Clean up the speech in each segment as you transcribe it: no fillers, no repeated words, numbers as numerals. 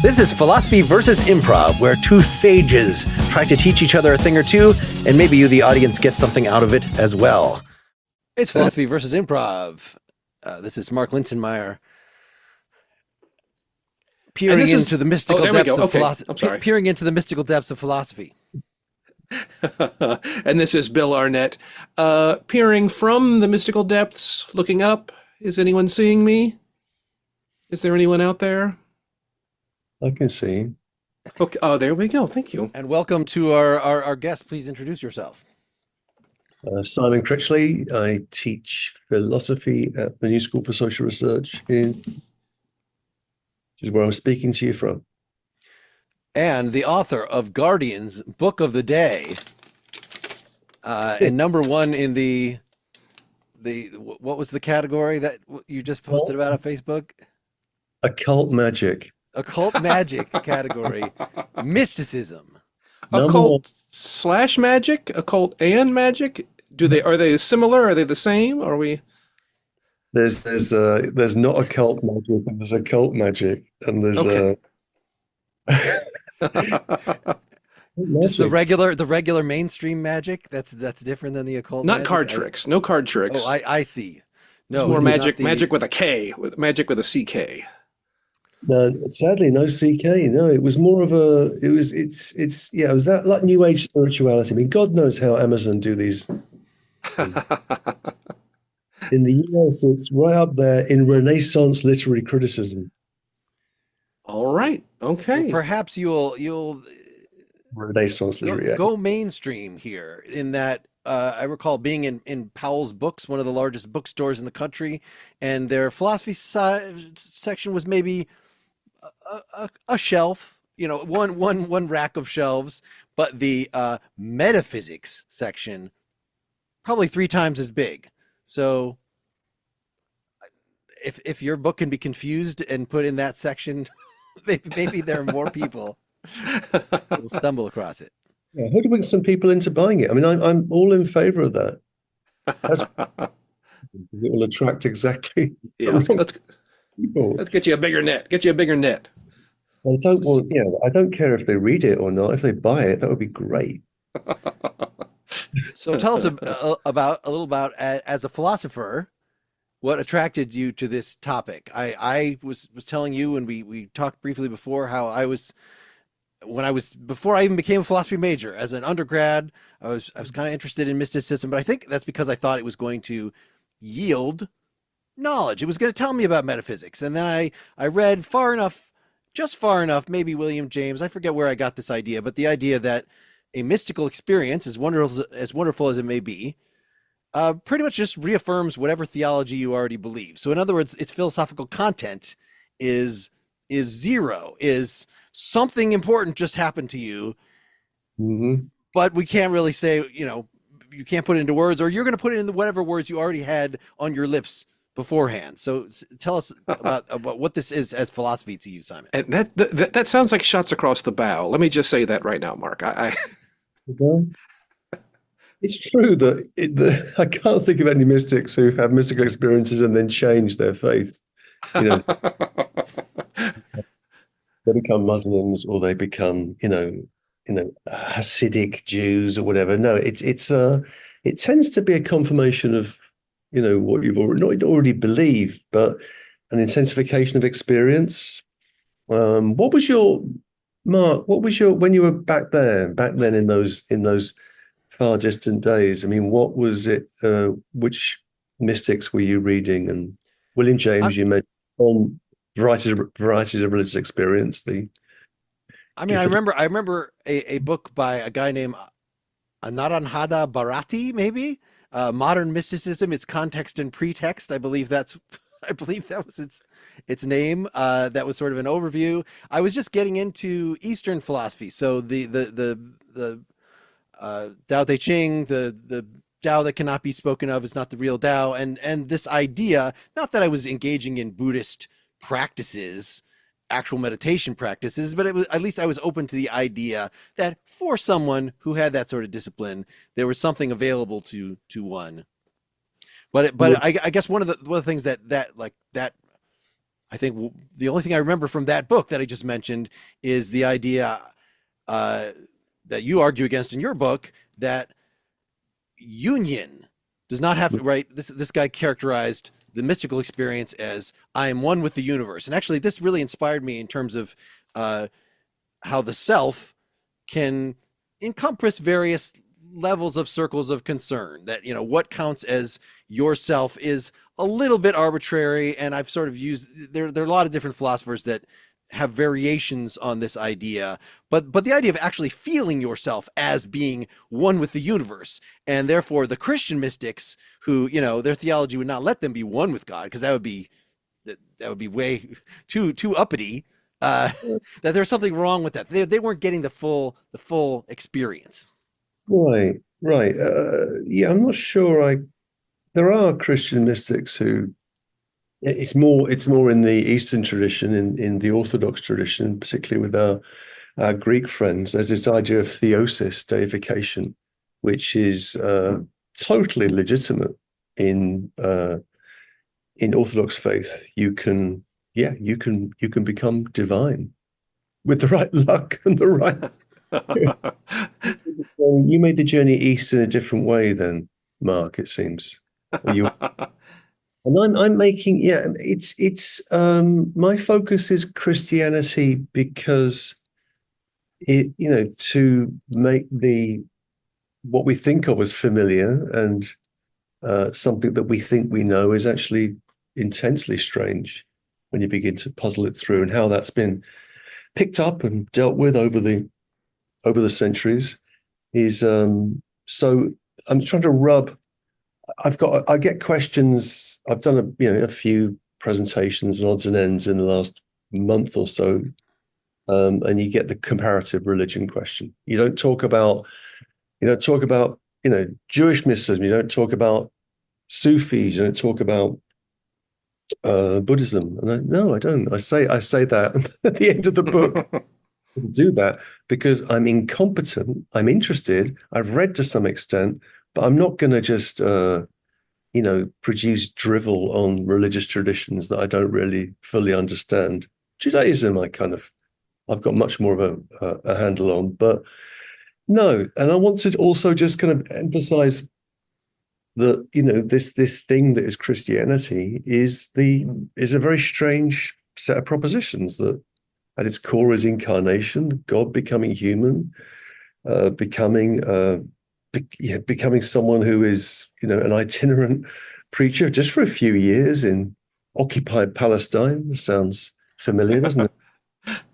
This is Philosophy versus Improv, where two sages try to teach each other a thing or two, and maybe you, the audience, get something out of it as well. It's Philosophy versus Improv. This is Mark Linsenmayer, peering into the mystical depths of philosophy. Peering into the mystical depths of philosophy. And this is Bill Arnett, peering from the mystical depths, looking up. Is anyone seeing me? Is there anyone out there? I can see him. Okay. Oh, there we go. Thank you. And welcome to our guest. Please introduce yourself. Simon Critchley. I teach philosophy at the New School for Social Research, which is where I'm speaking to you from. And the author of Guardian's Book of the Day, and number one in the what was the category that you just posted about on Facebook? Occult magic. Occult magic category. Mysticism. Occult/magic? Occult and magic? Are they similar? Are they the same? Are we? There's not occult magic, and there's occult magic, and there's just the regular mainstream magic. That's different than the occult. Not magic? card tricks. No card tricks. Oh, I see. No, more magic. Magic with a K. Magic with a CK. No, sadly, no CK. No, it was more of a. It was that like New Age spirituality. I mean, God knows how Amazon do these. In the US, it's right up there in Renaissance literary criticism. All right. Okay. Well, perhaps you'll Renaissance literary. Go mainstream here in that. I recall being in Powell's Books, one of the largest bookstores in the country, and their philosophy section was maybe a shelf, one rack of shelves, but the metaphysics section probably 3 times as big. So if your book can be confused and put in that section, maybe there are more people who will stumble across it. Yeah, hoodwink some people into buying it. I mean, I'm all in favor of that. It will attract exactly. Yeah, let's get you a bigger net. Get you a bigger net. I don't care if they read it or not. If they buy it, that would be great. So tell us a little about as a philosopher, what attracted you to this topic. I was telling you, and we talked briefly before, how before I even became a philosophy major as an undergrad, I was kind of interested in mysticism, but I think that's because I thought it was going to yield knowledge. It was going to tell me about metaphysics. And then I read just far enough, maybe William James, I forget where I got this idea, but the idea that a mystical experience, as wonderful as it may be, pretty much just reaffirms whatever theology you already believe. So in other words, its philosophical content is zero, is something important just happened to you, but we can't really say, you can't put it into words, or you're going to put it into whatever words you already had on your lips beforehand. So tell us about what this is as philosophy to you, Simon. And that sounds like shots across the bow. Let me just say that right now, Mark. It's true that I can't think of any mystics who have mystical experiences and then change their faith. They become Muslims, or they become, Hasidic Jews or whatever. No, it tends to be a confirmation of, what you've already believed, but an intensification of experience. When you were back then in those far distant days? I mean, what was it? Which mystics were you reading? And William James, you mentioned on varieties of religious experience. I remember a book by a guy named Naranjada Bharati, maybe. Modern Mysticism, Its Context and Pretext. I believe that was its name. That was sort of an overview. I was just getting into Eastern philosophy, so the Tao Te Ching, the Tao that cannot be spoken of is not the real Tao, and this idea. Not that I was engaging in Buddhist practices, actual meditation practices, but at least I was open to the idea that for someone who had that sort of discipline, there was something available to one. But I guess one of the things that I think the only thing I remember from that book that I just mentioned is the idea that you argue against in your book, that union does not have to, right? This guy characterized the mystical experience as I am one with the universe. And actually, this really inspired me in terms of how the self can encompass various levels of circles of concern. That, you know, what counts as yourself is a little bit arbitrary. And I've sort of used, there are a lot of different philosophers that have variations on this idea, but the idea of actually feeling yourself as being one with the universe, and therefore the Christian mystics, who, you know, their theology would not let them be one with God, because that would be way too uppity. That there's something wrong with that. They weren't getting the full experience. Right, right. Yeah, I'm not sure. There are Christian mystics who it's more in the Eastern tradition, in the Orthodox tradition, particularly with our Greek friends. There's this idea of theosis, deification, which is totally legitimate in Orthodox faith. You can become divine with the right luck and the right. Well, you made the journey east in a different way, then, Mark. It seems. You and I'm making, yeah, it's my focus is Christianity, because to make what we think of as familiar and something that we think we know is actually intensely strange when you begin to puzzle it through, and how that's been picked up and dealt with over the centuries is so I'm trying to rub. I get questions. I've done a few presentations and odds and ends in the last month or so, and you get the comparative religion question. You don't talk about Jewish mysticism. You don't talk about Sufis. You don't talk about Buddhism. And no, I don't. I say that at the end of the book. Do that because I'm incompetent. I'm interested. I've read to some extent, but I'm not going to just produce drivel on religious traditions that I don't really fully understand. Judaism, I've got much more of a handle on, but no. And I want to also just kind of emphasize that this thing that is Christianity is a very strange set of propositions that at its core is incarnation, God becoming human, becoming someone who is an itinerant preacher just for a few years in occupied Palestine. Sounds familiar, doesn't it?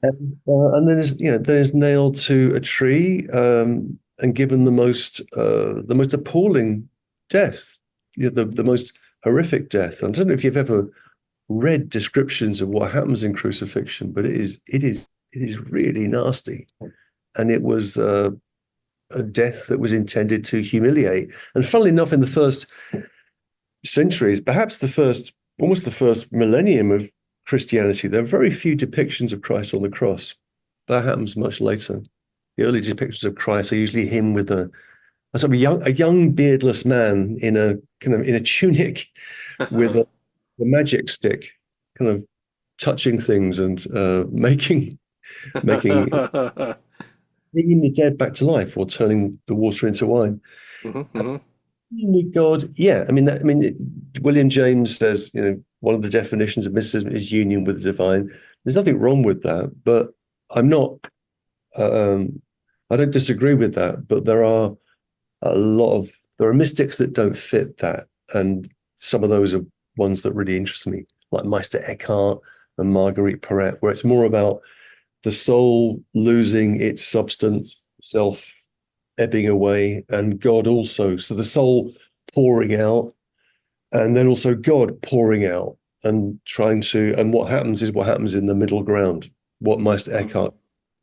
And then is nailed to a tree and given the most appalling death, the most horrific death. I don't know if you've ever read descriptions of what happens in crucifixion, but it is really nasty, and it was a death that was intended to humiliate. And funnily enough, in the first centuries, perhaps almost the first millennium of Christianity, there are very few depictions of Christ on the cross. That happens much later. The early depictions of Christ are usually him with a sort of a young beardless man in a tunic with a magic stick, kind of touching things and bringing the dead back to life, or turning the water into wine. God, yeah. William James says, one of the definitions of mysticism is union with the divine. There's nothing wrong with that, but I'm not. I don't disagree with that, but there are mystics that don't fit that, and some of those are ones that really interest me, like Meister Eckhart and Marguerite Porete, where it's more about the soul losing its substance, self ebbing away, and God also. So the soul pouring out, and then also God pouring out, and what happens is what happens in the middle ground, what Meister Eckhart,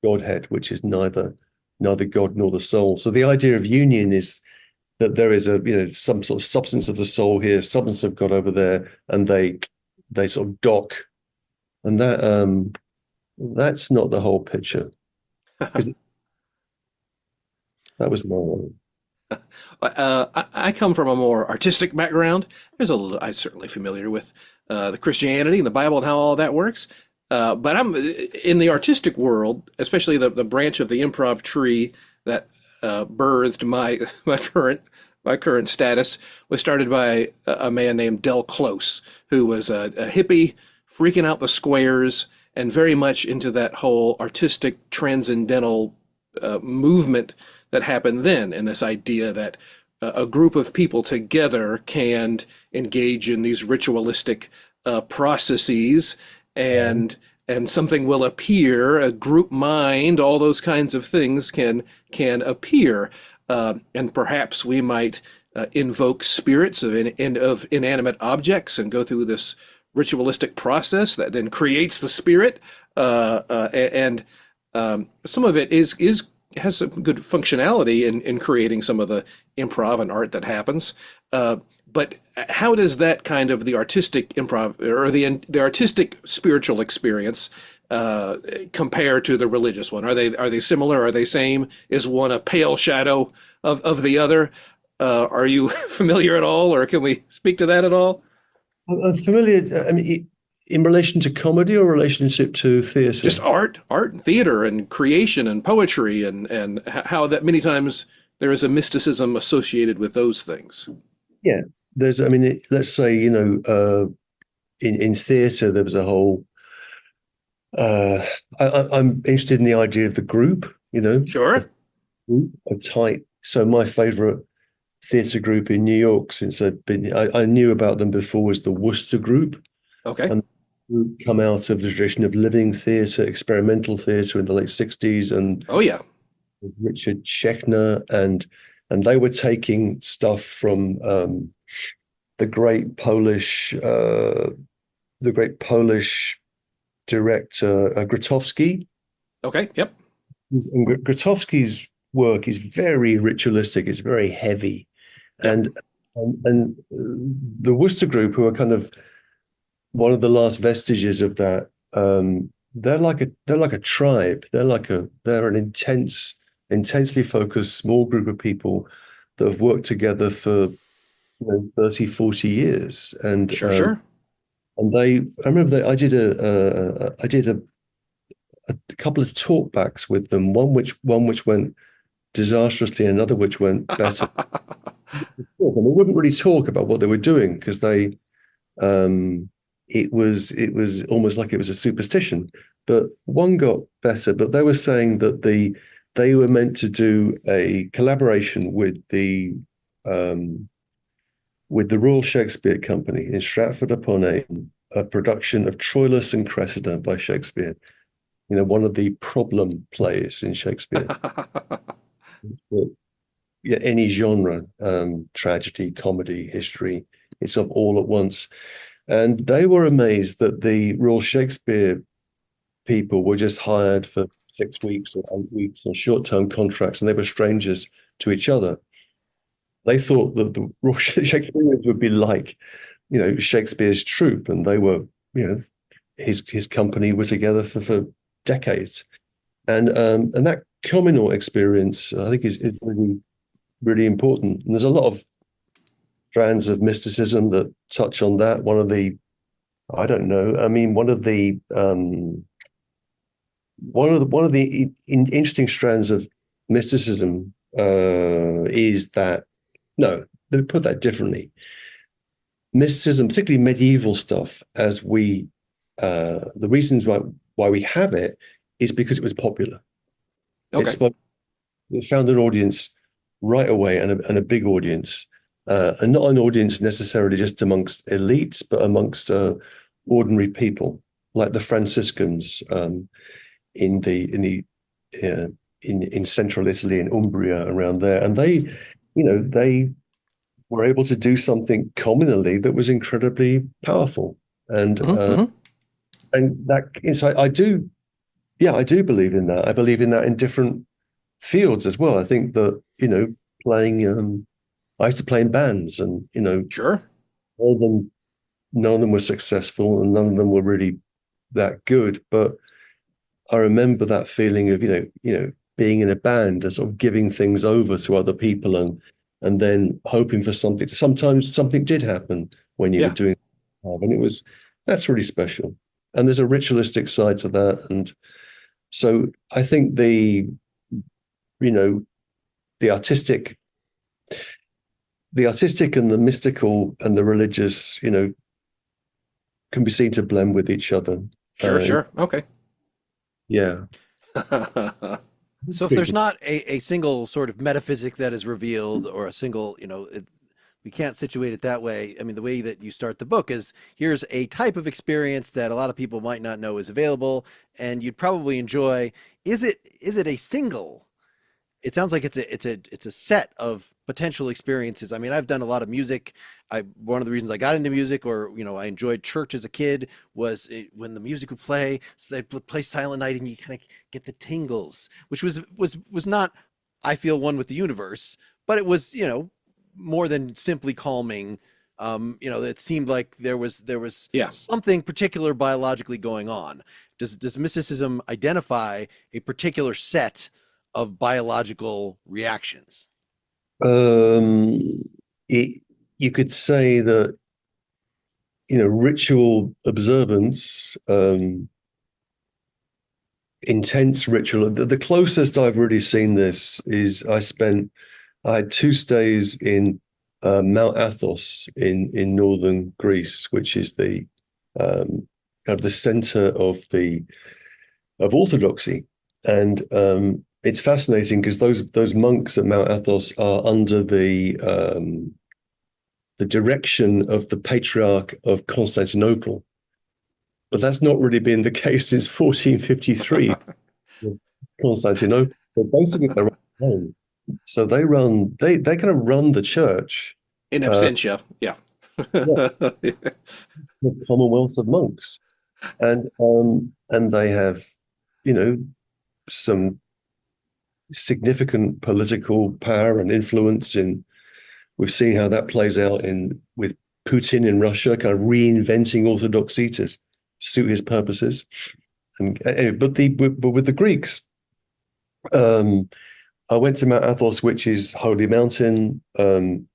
Godhead, which is neither God nor the soul. So the idea of union is that there is some sort of substance of the soul here, substance of God over there, and they sort of dock, and that's not the whole picture. That was my one. I come from a more artistic background. I'm certainly familiar with the Christianity and the Bible and how all that works. But I'm in the artistic world, especially the branch of the improv tree that birthed my current status was started by a man named Del Close, who was a hippie freaking out the squares and very much into that whole artistic transcendental movement that happened then, and this idea that a group of people together can engage in these ritualistic processes, and something will appear, a group mind, all those kinds of things can appear, and perhaps we might invoke spirits of inanimate objects and go through this ritualistic process that then creates the spirit, and some of it has some good functionality in creating some of the improv and art that happens. But how does that kind of the artistic improv or the artistic spiritual experience compare to the religious one? Are they similar? Are they same? Is one a pale shadow of the other? Are you familiar at all, or can we speak to that at all? I'm familiar. I mean, in relation to comedy or relationship to theatre? Just art and theater and creation and poetry and how that many times there is a mysticism associated with those things. Yeah, there's. I mean, let's say in theatre there was a whole. I'm interested in the idea of the group. Sure. A tight. So my favourite theatre group in New York, since I knew about them before, was the Worcester Group. Okay. And come out of the tradition of living theatre, experimental theatre in the late 60s, and Oh yeah. Richard Schechner, and they were taking stuff from the great Polish director Grotowski. Okay. Yep. And Grotowski's work is very ritualistic. It's very heavy, Yep. and the Worcester Group, who are kind of one of the last vestiges of that, they're like a tribe. They're an intensely focused small group of people that have worked together for 30, 40 years. And Sure. and I remember that I did a couple of talkbacks with them, one which went disastrously, and another which went better. And they wouldn't really talk about what they were doing because it was almost like it was a superstition. But one got better, but they were saying that they were meant to do a collaboration with the Royal Shakespeare Company in Stratford-upon-Avon, a production of Troilus and Cressida by Shakespeare. One of the problem plays in Shakespeare. But, yeah, any genre, tragedy, comedy, history, it's of all at once. And they were amazed that the Royal Shakespeare people were just hired for 6 weeks or 8 weeks on short-term contracts, and they were strangers to each other. They thought that the Royal Shakespeareans would be like, Shakespeare's troupe, and they were, his company was together for decades. And that communal experience, I think, is really, really important. And there's a lot of strands of mysticism that touch on that. One of the interesting strands of mysticism is that, no, let me put that differently. Mysticism, particularly medieval stuff, the reasons why we have it is because it was popular. Okay. It found an audience right away, and a big audience, and not an audience necessarily just amongst elites, but amongst ordinary people, like the Franciscans in central Italy, in Umbria, around there, and they were able to do something communally that was incredibly powerful, and that insight, I do believe in that. I believe in that in different fields as well. I think that playing. I used to play in bands, and Sure. none of them were successful, and none of them were really that good. But I remember that feeling of being in a band and sort of giving things over to other people, and and then hoping for something. Sometimes something did happen when you were Yeah. doing it, and that's really special. And there's a ritualistic side to that, and so I think you know the artistic and the mystical and the religious, can be seen to blend with each other. Sure, sure. Okay. Yeah. So if there's not a single sort of metaphysic that is revealed, or a single, we can't situate it that way. I mean, the way that you start the book is, here's a type of experience that a lot of people might not know is available and you'd probably enjoy. Is it a single? It sounds like it's a set of potential experiences. I mean, I've done a lot of music. One of the reasons I got into music, or I enjoyed church as a kid, was when the music would play. So they'd play Silent Night, and you kind of get the tingles, which was not, I feel, one with the universe, but it was more than simply calming. It seemed like there was Yeah. something particular biologically going on. Does mysticism identify a particular set of biological reactions? Um, you could say that, ritual observance, intense ritual. The closest I've really seen this is I had 2 stays in Mount Athos in northern Greece, which is the kind of the center of orthodoxy, and it's fascinating because those monks at Mount Athos are under the direction of the Patriarch of Constantinople, but that's not really been the case since 1453. Constantinople, but basically they're home. So they kind of run the church, In uh, absentia. Yeah. yeah, the Commonwealth of Monks, and they have, you know, some significant political power and influence in. We've seen how that plays out with Putin in Russia, kind of reinventing orthodoxy to suit his purposes. But with the Greeks, I went to Mount Athos, which is Holy Mountain, where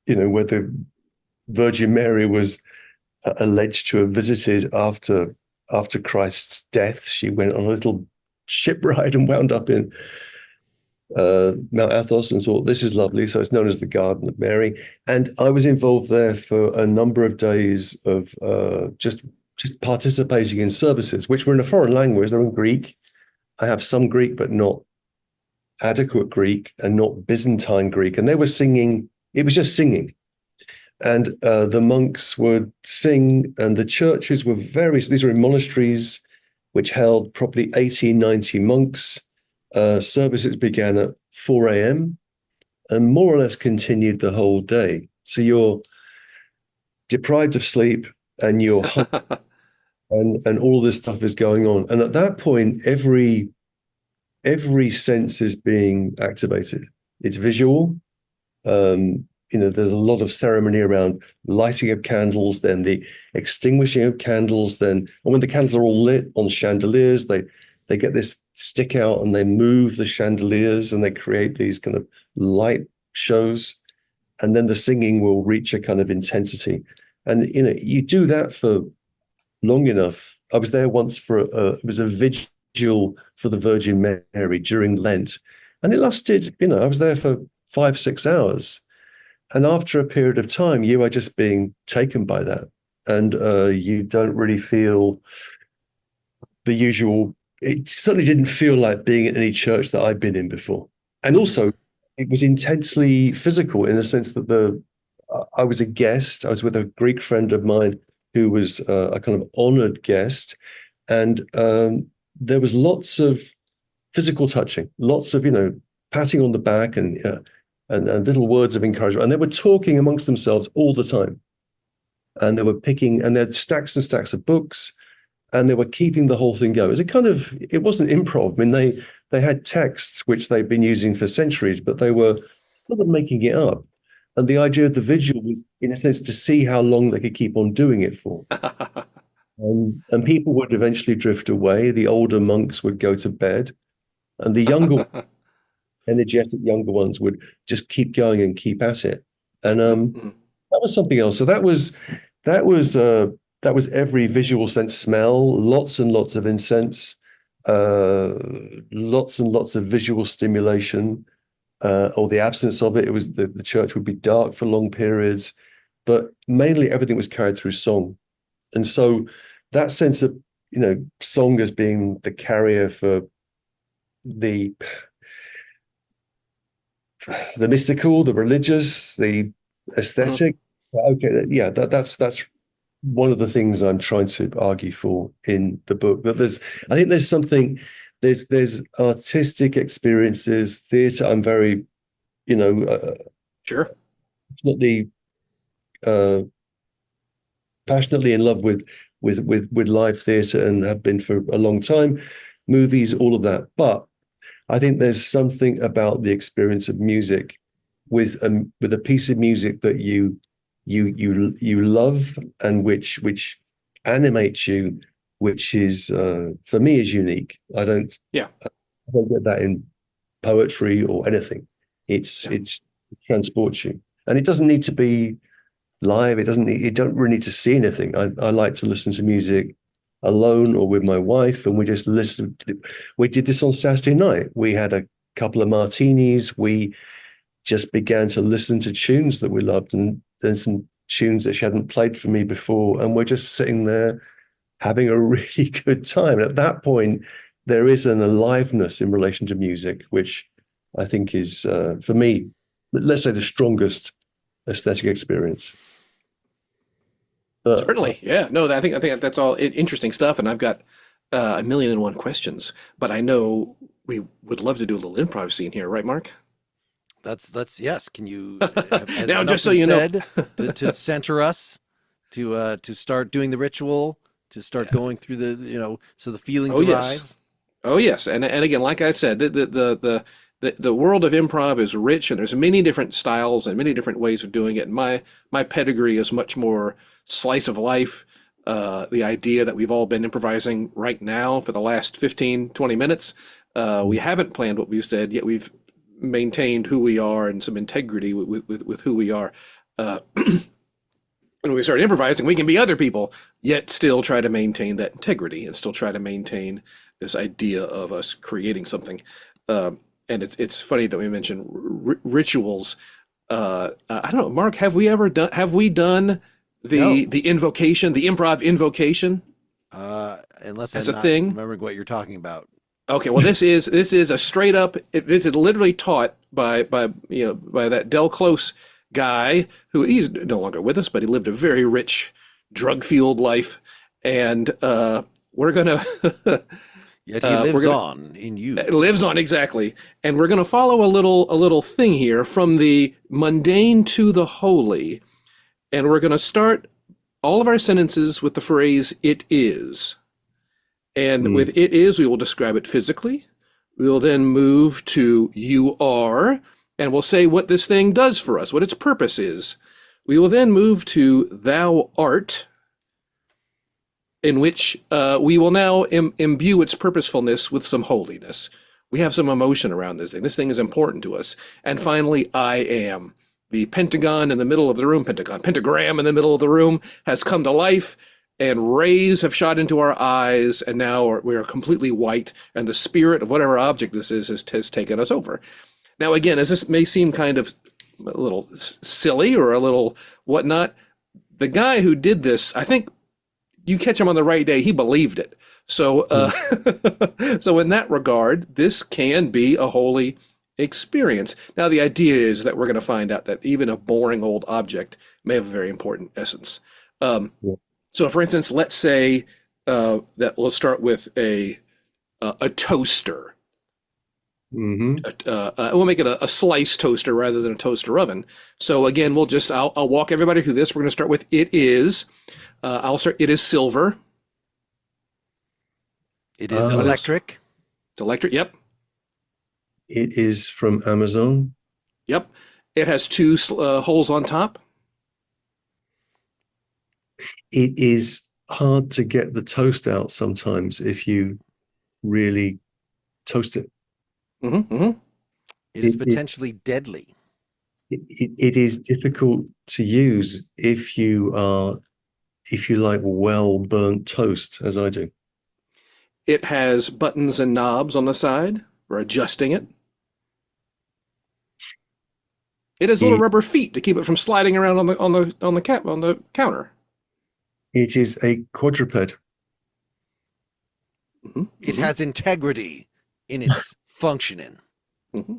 the Virgin Mary was alleged to have visited after Christ's death. She went on a little ship ride and wound up in Mount Athos and thought, this is lovely. So it's known as the Garden of Mary. And I was involved there for a number of days of just participating in services, which were in a foreign language. They're in Greek. I have some Greek, but not adequate Greek and not Byzantine Greek. And they were singing. It was just singing. And the monks would sing, and the churches were these were in monasteries which held probably 80, 90 monks. Services began at 4 a.m. and more or less continued the whole day. So you're deprived of sleep and you're and all this stuff is going on. And at that point, every sense is being activated. It's visual. There's a lot of ceremony around lighting of candles, then the extinguishing of candles, and when the candles are all lit on chandeliers, they get this stick out and they move the chandeliers and they create these kind of light shows. And then the singing will reach a kind of intensity. And, you do that for long enough. I was there once it was a vigil for the Virgin Mary during Lent. And it lasted, I was there for 5-6 hours. And after a period of time, you are just being taken by that. And you don't really feel the usual. It certainly didn't feel like being in any church that I'd been in before. And also, it was intensely physical in the sense that I was a guest. I was with a Greek friend of mine who was a kind of honored guest. And there was lots of physical touching, lots of, patting on the back and little words of encouragement. And they were talking amongst themselves all the time. And they were picking, and they had stacks and stacks of books, and they were keeping the whole thing going. It wasn't improv. I mean, they had texts which they'd been using for centuries, but they were sort of making it up. And the idea of the vigil was, in a sense, to see how long they could keep on doing it for. And people would eventually drift away. The older monks would go to bed, and the younger energetic younger ones would just keep going and keep at it. And Mhm. that was something else. So that was that was every visual sense, smell, lots and lots of incense, uh, lots and lots of visual stimulation, or the absence of it. It was the church would be dark for long periods, but mainly everything was carried through song. And so that sense of, song as being the carrier for the the mystical, the religious, the Mhm. aesthetic. Okay, yeah, that's one of the things I'm trying to argue for in the book. That I think there's something, there's artistic experiences, theatre. I'm very, Sure. passionately, uh, passionately in love with live theatre and have been for a long time. Movies, all of that, but I think there's something about the experience of music with a piece of music that you love and which animates you, which is for me is unique. Yeah. I don't get that in poetry or anything. It's Yeah. it's it transports you, and it doesn't need to be live. It doesn't need, you don't really need to see anything. I like to listen to music alone or with my wife, and we just listen. We did this on Saturday night. We had a couple of martinis. We just began to listen to tunes that we loved, and then some tunes that she hadn't played for me before, and we're just sitting there having a really good time. And at that point, there is an aliveness in relation to music, which I think is, for me, let's say, the strongest aesthetic experience. Certainly. Yeah. No, I think that's all interesting stuff, and I've got a million and one questions, but I know we would love to do a little improv scene here, right, Mark? That's yes. Can you has Now, enough just so been you know, said to center us to start doing the ritual, to start going through so the feelings oh yes, arise? oh yes, and again, like I said, the world of improv is rich, and there's many different styles and many different ways of doing it. And my pedigree is much more slice of life. The idea that we've all been improvising right now for the last 15, 20 minutes. We haven't planned what we've said, yet we've maintained who we are and some integrity with who we are. When we start improvising, we can be other people, yet still try to maintain that integrity and still try to maintain this idea of us creating something. And it's funny that we mentioned rituals. I don't know, Mark, have we done No, the invocation, the improv invocation unless as I'm a not thing? remembering what you're talking about. Okay, well, this is a straight up. This is literally taught by that Del Close guy who he's no longer with us, but he lived a very rich, drug fueled life, and we're gonna Yet he we're lives gonna on in you. it lives on exactly, and we're gonna follow a little thing here from the mundane to the holy, and we're gonna start all of our sentences with the phrase "it is." And Mm. with it is, we will describe it physically. We will then move to you are, and we'll say what this thing does for us, what its purpose is. We will then move to thou art, in which we will now imbue its purposefulness with some holiness. We have some emotion around this thing. This thing is important to us. And finally, I am. The pentagon in the middle of the room, pentagram in the middle of the room has come to life, and rays have shot into our eyes, and now we are completely white, and the spirit of whatever object this is has taken us over. Now, again, as this may seem kind of a little silly or a little whatnot, the guy who did this, I think you catch him on the right day, he believed it. So, so in that regard, this can be a holy experience. Now, the idea is that we're going to find out that even a boring old object may have a very important essence. Yeah. So, for instance, let's say that let's start with a toaster. Hmm. We'll make it a slice toaster rather than a toaster oven. So again, I'll walk everybody through this. We're going to start with it is. I'll start. It is silver. It is Ah, electric. It's electric. Yep. it is from Amazon. Yep. It has two holes on top. It is hard to get the toast out sometimes if you really toast it. Mm-hmm, mm-hmm. It is It, it, potentially deadly. it is difficult to use if you like well burnt toast, as I do. It has buttons and knobs on the side for adjusting it. It has little It, rubber feet to keep it from sliding around on the counter. it is a quadruped. Mm-hmm. It has integrity in its functioning. Mm-hmm.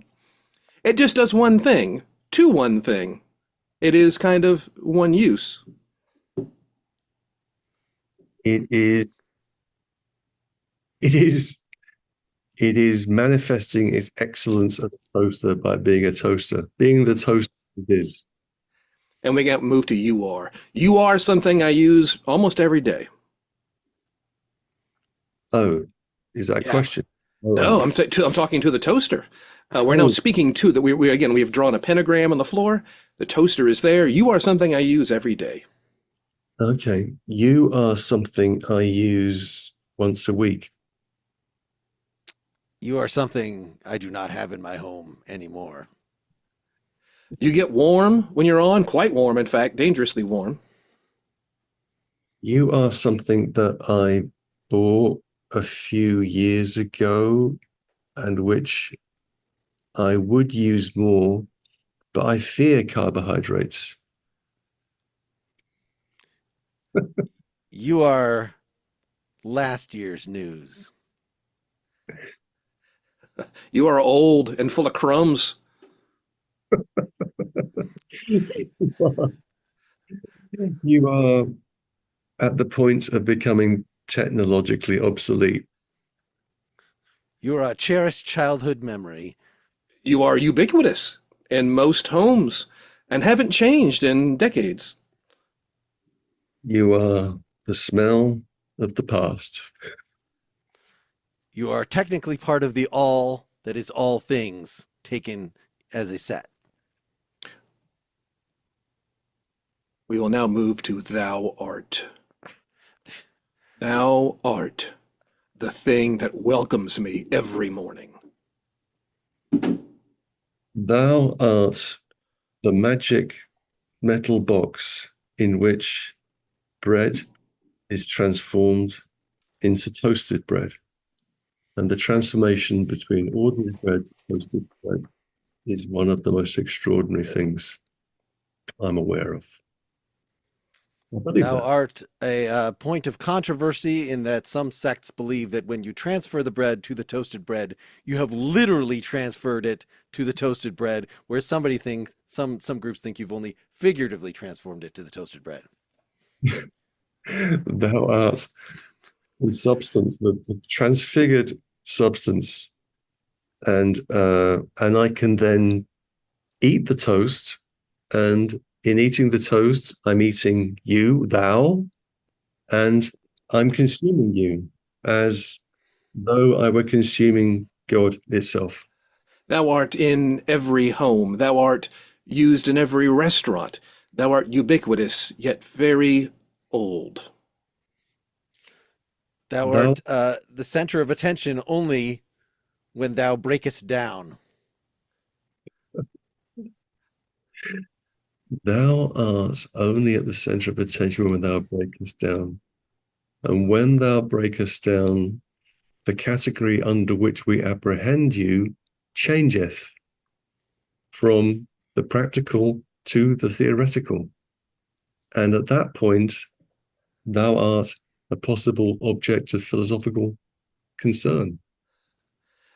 It just does one thing to one thing. It is kind of one use. It is it is it is manifesting its excellence as a toaster by being a toaster, being the toaster it is. And we got moved to you are. You are something I use almost every day. Oh, is that a Yeah. question? Oh, No, I'm talking to the toaster. We're now speaking to that. We have drawn a pentagram on the floor. The toaster is there. You are something I use every day. okay. You are something I use once a week. You are something I do not have in my home anymore. You get warm when you're on, quite warm, in fact, dangerously warm. You are something that I bought a few years ago and which I would use more, but I fear carbohydrates. You are last year's news. You are old and full of crumbs. You are at the point of becoming technologically obsolete. You are a cherished childhood memory. You are ubiquitous in most homes and haven't changed in decades. You are the smell of the past. You are technically part of the all that is all things taken as a set. We will now move to thou art. Thou art the thing that welcomes me every morning. Thou art the magic metal box in which bread is transformed into toasted bread. And the transformation between ordinary bread to toasted bread is one of the most extraordinary things I'm aware of. I believe Thou that. art a point of controversy in that some sects believe that when you transfer the bread to the toasted bread, you have literally transferred it to the toasted bread, where somebody thinks, some groups think you've only figuratively transformed it to the toasted bread. Thou art the substance, the transfigured substance, and I can then eat the toast, and in eating the toast, I'm eating you, thou, and I'm consuming you as though I were consuming God itself. Thou art in every home. Thou art used in every restaurant. Thou art ubiquitous, yet very old. Thou Thou, art the center of attention only when thou breakest down. thou art only at the center of attention when thou breakest down. And when thou breakest down, the category under which we apprehend you changeth from the practical to the theoretical. And at that point, thou art a possible object of philosophical concern.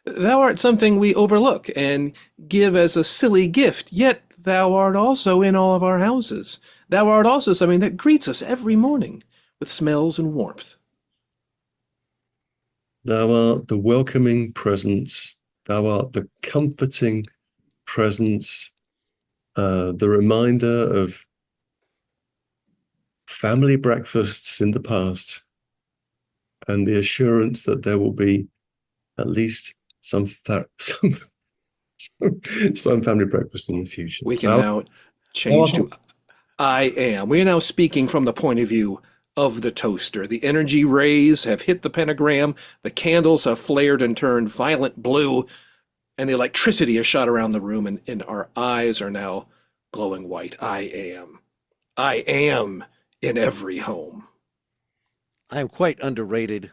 Thou art something we overlook and give as a silly gift, yet thou art also in all of our houses. Thou art also something that greets us every morning with smells and warmth. Thou art the welcoming presence. Thou art the comforting presence, the reminder of family breakfasts in the past, and the assurance that there will be at least some family breakfast in the future. We can now change thou to I am. We are now speaking from the point of view of the toaster. The energy rays have hit the pentagram. The candles have flared and turned violent blue. and the electricity is shot around the room, and our eyes are now glowing white. I am in every home. I am quite underrated.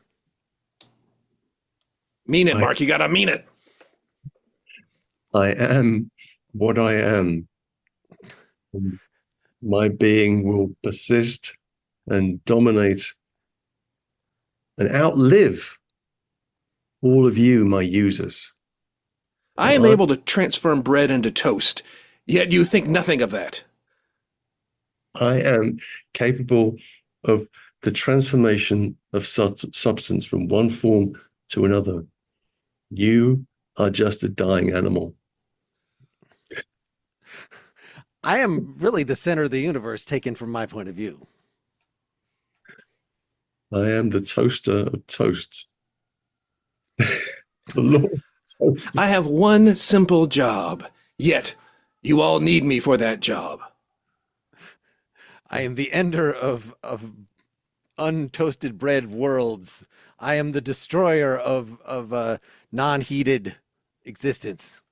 Mean it, I, Mark. You gotta mean it. I am what I am. And my being will persist and dominate and outlive all of you, my users. I am able to transform bread into toast, yet you think nothing of that. I am capable of the transformation of substance from one form to another. You are just a dying animal. I am really the center of the universe, taken from my point of view. I am the toaster of toast. The Lord toaster. I have one simple job, yet you all need me for that job. I am the ender of untoasted bread worlds. I am the destroyer of non-heated existence.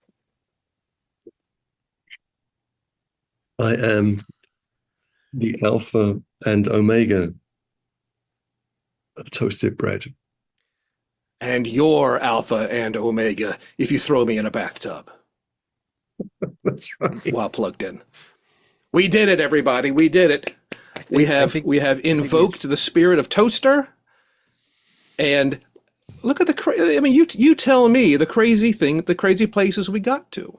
I am the Alpha and Omega of toasted bread. And you're Alpha and Omega if you throw me in a bathtub That's right. while plugged in. We did it, everybody. We did it. We have invoked the spirit of toaster. And look at I mean, you tell me the crazy places we got to.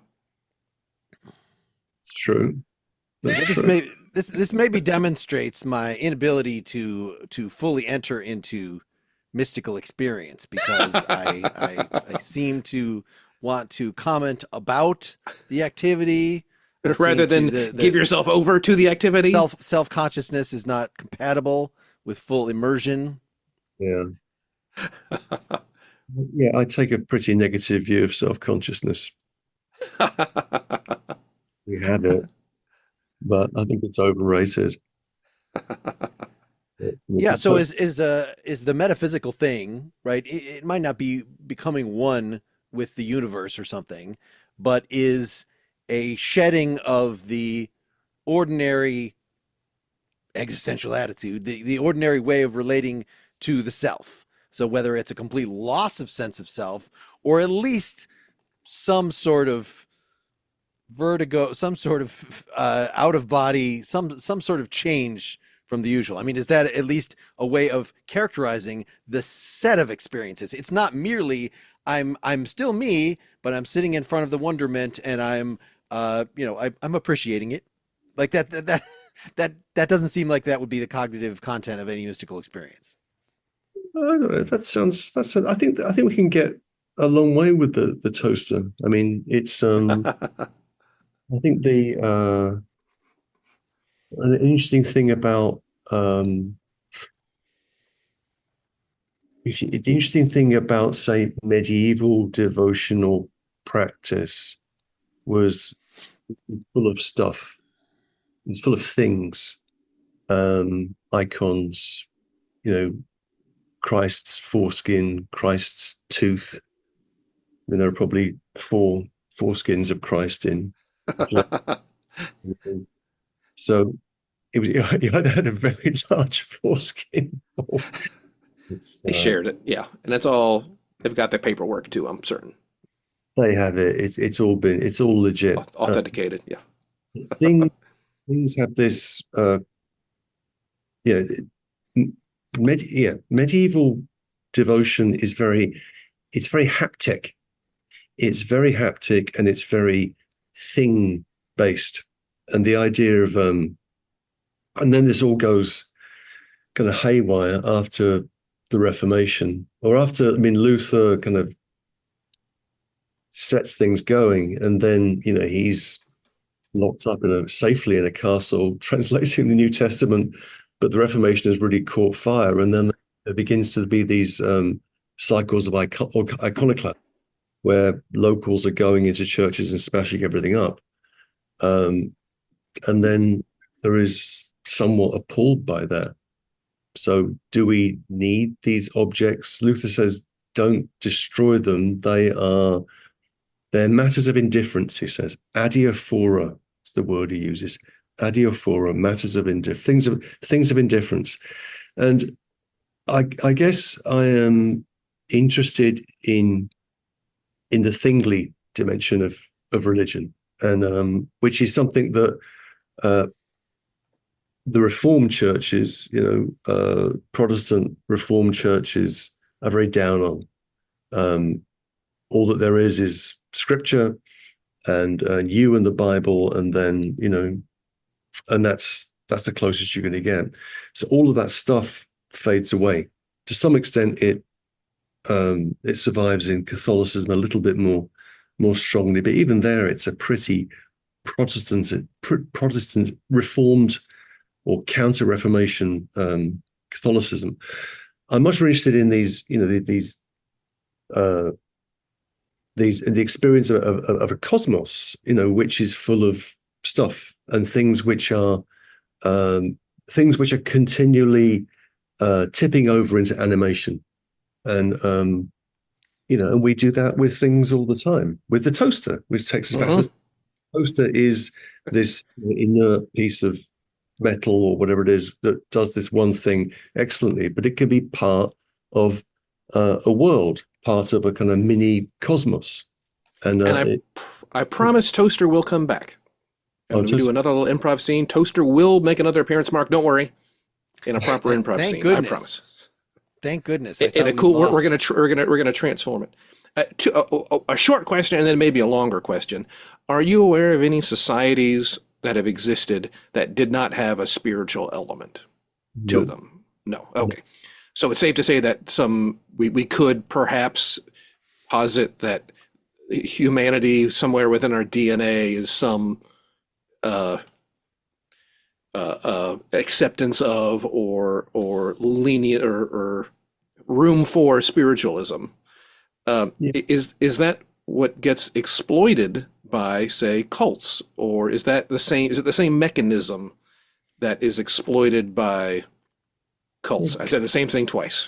It's true. That's true. This maybe demonstrates my inability to fully enter into mystical experience, because I seem to want to comment about the activity rather than give yourself over to the activity. Self-consciousness is not compatible with full immersion. Yeah. Yeah, I take a pretty negative view of self-consciousness. We have it, but I think it's overrated. Yeah, so is the metaphysical thing, right? It might not be becoming one with the universe or something, but is a shedding of the ordinary existential attitude, the ordinary way of relating to the self. So whether it's a complete loss of sense of self, or at least some sort of vertigo, some sort of out of body, some sort of change from the usual. I mean, is that at least a way of characterizing the set of experiences? It's not merely I'm still me, but I'm sitting in front of the wonderment and I'm I'm appreciating it. Like that doesn't seem like that would be the cognitive content of any mystical experience. I don't know. I think we can get a long way with the toaster. I mean, it's I think an interesting thing about say medieval devotional practice was full of stuff. It's full of things, icons, Christ's foreskin, Christ's tooth. I mean, there are probably four foreskins of Christ in. So it was, you either had a very large foreskin or They shared it, yeah, and that's all. They've got the paperwork too, I'm certain. they have it. It's all legit. Authenticated, yeah. Things have this medieval devotion is very haptic. It's very haptic and it's very thing based. And the idea of and then this all goes kind of haywire after the Reformation, or after, I mean, Luther kind of sets things going, and then he's locked up safely in a castle translating the New Testament, but the Reformation has really caught fire, and then there begins to be these cycles of iconoclasm where locals are going into churches and smashing everything up, and then there is somewhat appalled by that. So do we need these objects? Luther says, don't destroy them. They're They're matters of indifference, he says. Adiophora is the word he uses. Adiophora, matters of indifference, things of indifference. And I guess I am interested in the thingly dimension of religion, and which is something that the Reformed churches, Protestant Reformed churches are very down on. All that there is Scripture and you and the Bible, and then and that's the closest you're going to get. So all of that stuff fades away. To some extent, it survives in Catholicism a little bit more strongly, but even there, it's a pretty Protestant Reformed or Counter-Reformation Catholicism. I'm much more interested in these, the experience of a cosmos, which is full of stuff and things which are continually tipping over into animation, and and we do that with things all the time. With the toaster, which takes us back. The toaster is this inert piece of metal or whatever it is that does this one thing excellently, but it can be part of a world, part of a kind of mini cosmos. And I promise Toaster will come back. And when we do another little improv scene, Toaster will make another appearance, Mark. Don't worry. In a proper improv scene, goodness. I promise. Thank goodness. In a cool, we're gonna transform it. A short question and then maybe a longer question. Are you aware of any societies that have existed that did not have a spiritual element to them? No. Okay. So it's safe to say that we could perhaps posit that humanity somewhere within our DNA is some acceptance of or lenient or room for spiritualism. Is that what gets exploited by, say, cults, or is it the same mechanism that is exploited by cults? I said the same thing twice.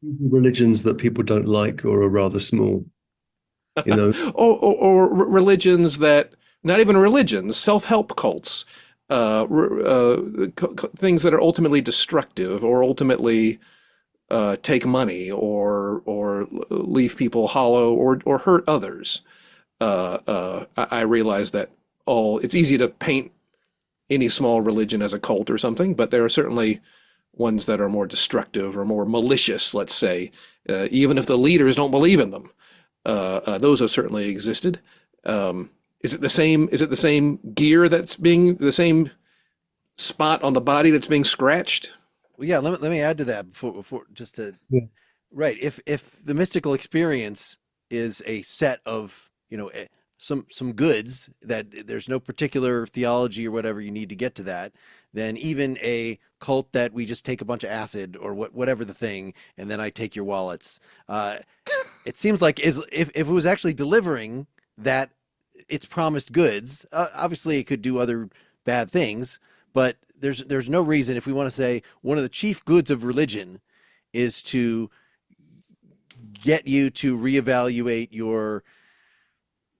Religions that people don't like or are rather small, or religions that, not even religions, self-help cults, things that are ultimately destructive or ultimately take money or leave people hollow or hurt others. I realize that it's easy to paint any small religion as a cult or something, but there are certainly ones that are more destructive or more malicious, let's say, even if the leaders don't believe in them. Those have certainly existed. Is it the same gear that's the same spot on the body that's being scratched? Well, yeah, let me add to that before just to right. If the mystical experience is a set of some goods that there's no particular theology or whatever you need to get to that, then even a cult that we just take a bunch of acid or whatever the thing, and then I take your wallets. It seems like if it was actually delivering that its promised goods, obviously it could do other bad things, but there's no reason, if we want to say one of the chief goods of religion is to get you to reevaluate your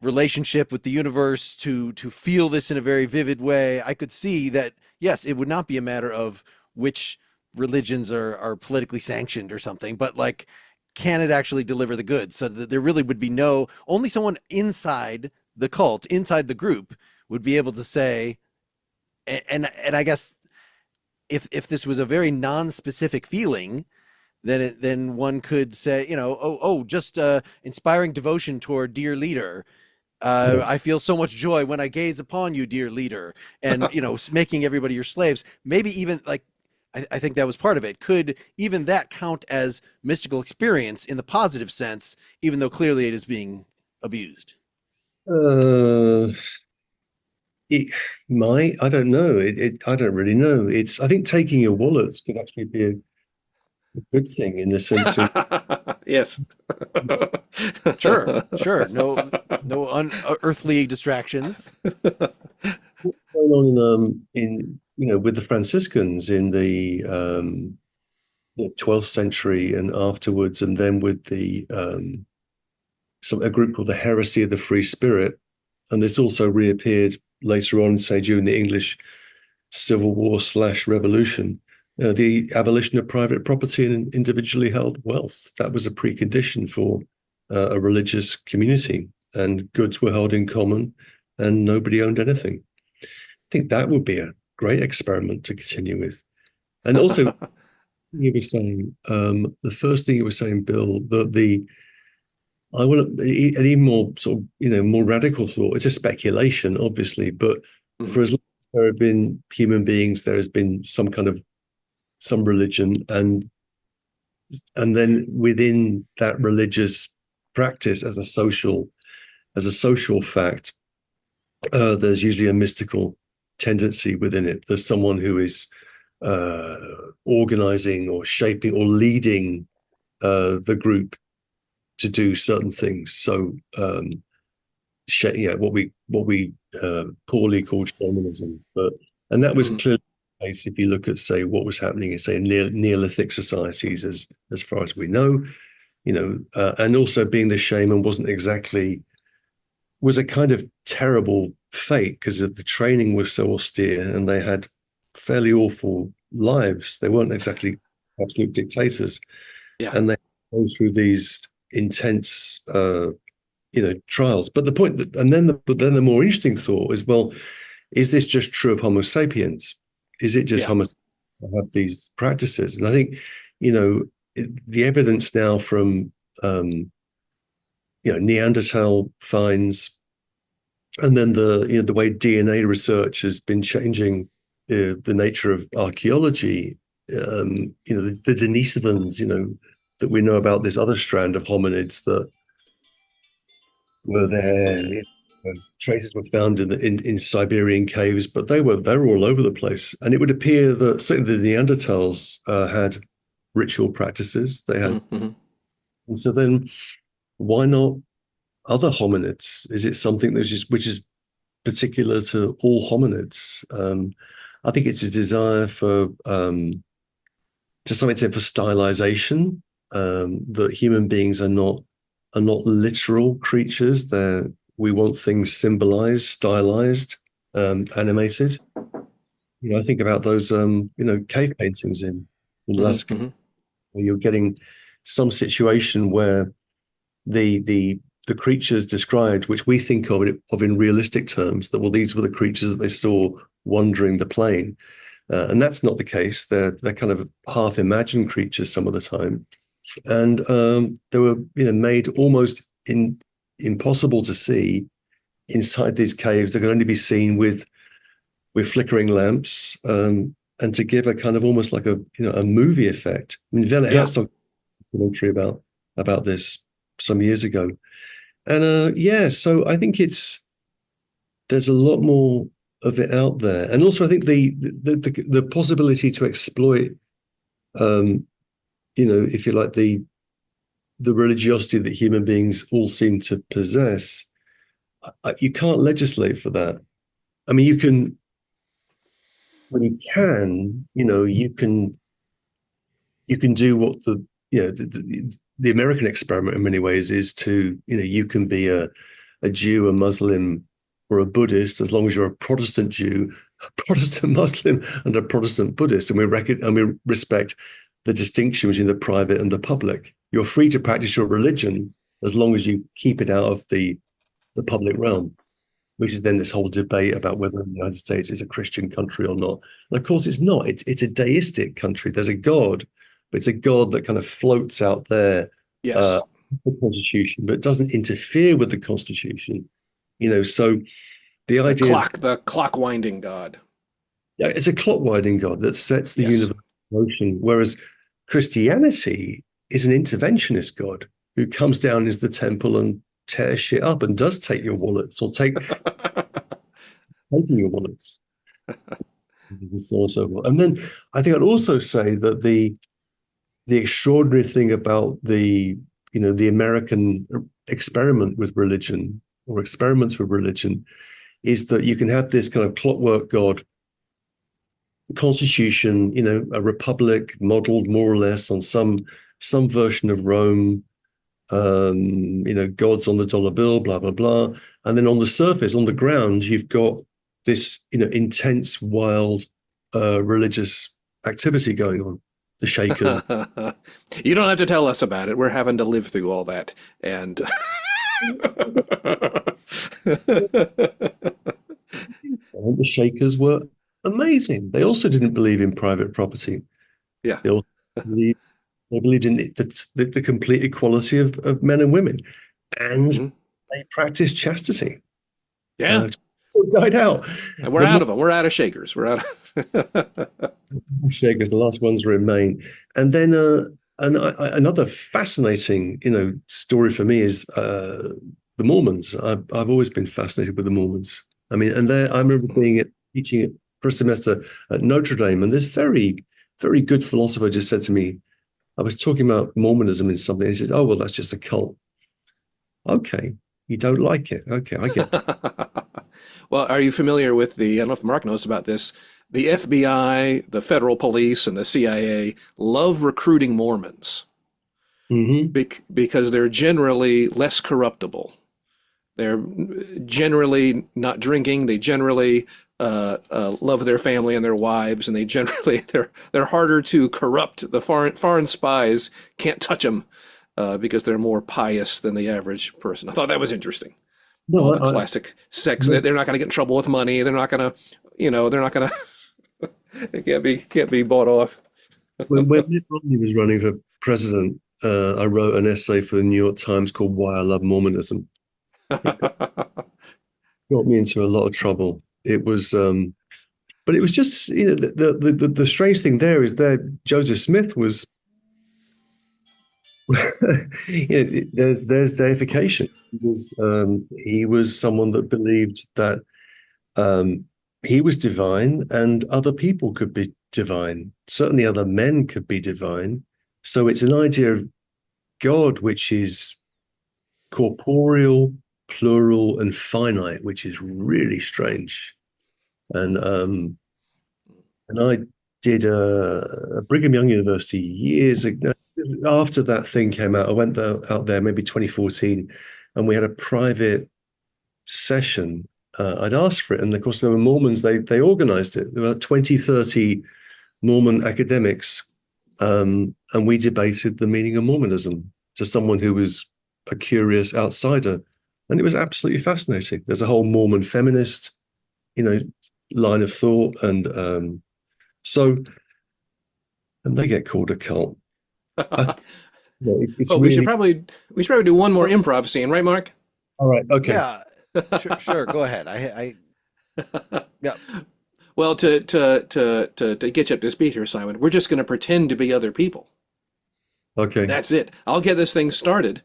relationship with the universe, to feel this in a very vivid way. I could see that, yes, it would not be a matter of which religions are politically sanctioned or something, but like, can it actually deliver the goods? So that there really would be only someone inside the cult, inside the group, would be able to say, and I guess if this was a very non-specific feeling, then one could say, just inspiring devotion toward dear leader. I feel so much joy when I gaze upon you, dear leader, and making everybody your slaves. Maybe even like, I think that was part of it. Could even that count as mystical experience in the positive sense, even though clearly it is being abused? It might. I don't know. I don't really know. I think taking your wallets could actually be a good thing in the sense of yes. Sure. No unearthly distractions. what's going on in with the Franciscans in the 12th century and afterwards, and then with the a group called the Heresy of the Free Spirit, and this also reappeared later on, say during the English Civil War / Revolution. The abolition of private property and individually held wealth. That was a precondition for a religious community, and goods were held in common and nobody owned anything. I think that would be a great experiment to continue with. And also, you were saying, the first thing you were saying, Bill, that I want an even more sort of, more radical thought. It's a speculation, obviously, but for as long as there have been human beings, there has been some religion, and then within that religious practice as a social fact, there's usually a mystical tendency within it. There's someone who is organizing or shaping or leading the group to do certain things. So what we poorly call shamanism, and that was clearly the case if you look at, say, what was happening in, say, Neolithic societies, as far as we know, and also being the shaman was a kind of terrible fate because the training was so austere and they had fairly awful lives. They weren't exactly absolute dictators, and they go through these intense trials. But the point then the more interesting thought is, well, is this just true of Homo sapiens? Is it just Homo sapiens that have these practices? And I think the evidence now from Neanderthal finds, and then the way DNA research has been changing the nature of archaeology. The Denisovans, that we know about, this other strand of hominids that were there. Traces were found in Siberian caves, but they were all over the place. And it would appear that certainly the Neanderthals had ritual practices. They had, and so then why not other hominids? Is it something which is particular to all hominids? I think it's a desire for, to some extent, for stylization. That human beings are not literal creatures. We want things symbolized, stylized, animated. I think about those cave paintings in Alaska, where you're getting some situation where the creatures described, which we think of in realistic terms, that, well, these were the creatures that they saw wandering the plain, and that's not the case. They're kind of half imagined creatures some of the time, and they were made almost impossible to see inside these caves. They could only be seen with flickering lamps, and to give a kind of almost like a movie effect. I mean, Werner Herzog did a documentary about this some years ago, and so I think there's a lot more of it out there, and also I think the possibility to exploit, if you like, the religiosity that human beings all seem to possess. You can't legislate for that. I mean, you can do what the American experiment in many ways is to, you can be a Jew, a Muslim, or a Buddhist, as long as you're a Protestant Jew, a Protestant Muslim, and a Protestant Buddhist, and we respect the distinction between the private and the public. You're free to practice your religion as long as you keep it out of the public realm, which is then this whole debate about whether the United States is a Christian country or not. And of course, it's not. It's a deistic country. There's a God, but it's a God that kind of floats out there, the Constitution, but doesn't interfere with the Constitution. So the idea, the clock winding God. Yeah, it's a clock winding God that sets the universe in motion, whereas Christianity is an interventionist God who comes down into the temple and tears shit up and does take your wallets, or taking your wallets. And then I think I'd also say that the extraordinary thing about the American experiment with religion, or experiments with religion, is that you can have this kind of clockwork God, constitution, a republic modeled more or less on some version of Rome, God's on the dollar bill, blah, blah, blah. And then on the surface, on the ground, you've got this, intense, wild religious activity going on. The Shakers. You don't have to tell us about it. We're having to live through all that. And The Shakers were amazing. They also didn't believe in private property. yeah. They also believed, they believed in the complete equality of men and women. And Mhm. they practiced chastity. Yeah. Died out. And we're out of them. We're out of Shakers. We're out of Shakers, the last ones remain. And then another fascinating, story for me is the Mormons. I've always been fascinated with the Mormons. I mean, and I remember teaching it for a semester at Notre Dame, and this very, very good philosopher just said to me, I was talking about Mormonism in something. He said, "Oh, well, that's just a cult." Okay, you don't like it. Okay, I get it. Well, are you familiar with I don't know if Mark knows about this. The FBI, the federal police, and the CIA love recruiting Mormons Hmm. because they're generally less corruptible. They're generally not drinking. They generally love their family and their wives, and they're harder to corrupt. The foreign spies can't touch them because they're more pious than the average person. I thought that was interesting. All No, the classic sex. They're not going to get in trouble with money. They're not going to, they're not going to. It can't be bought off. when Mitt Romney was running for president, I wrote an essay for the New York Times called "Why I Love Mormonism." It got me into a lot of trouble. It was, but it was just, the strange thing there is that Joseph Smith was, there's deification. He was someone that believed that um, he was divine and other people could be divine. Certainly, other men could be divine. So it's an idea of God which is corporeal, plural, and finite, which is really strange. And I did a Brigham Young University years ago. After that thing came out, I went out there maybe 2014, and we had a private session. I'd asked for it, and of course there were Mormons. They organized it. There were 20, 30 Mormon academics, and we debated the meaning of Mormonism to someone who was a curious outsider, and it was absolutely fascinating. There's a whole Mormon feminist, you know, line of thought, and so and they get called a cult. I, it's Well, really we should probably do one more improv scene, right, Mark? all right. Okay. Yeah, sure. Go ahead. Yeah. Well, to get you up to speed here, Simon, we're just going to pretend to be other people. Okay. That's it. I'll get this thing started,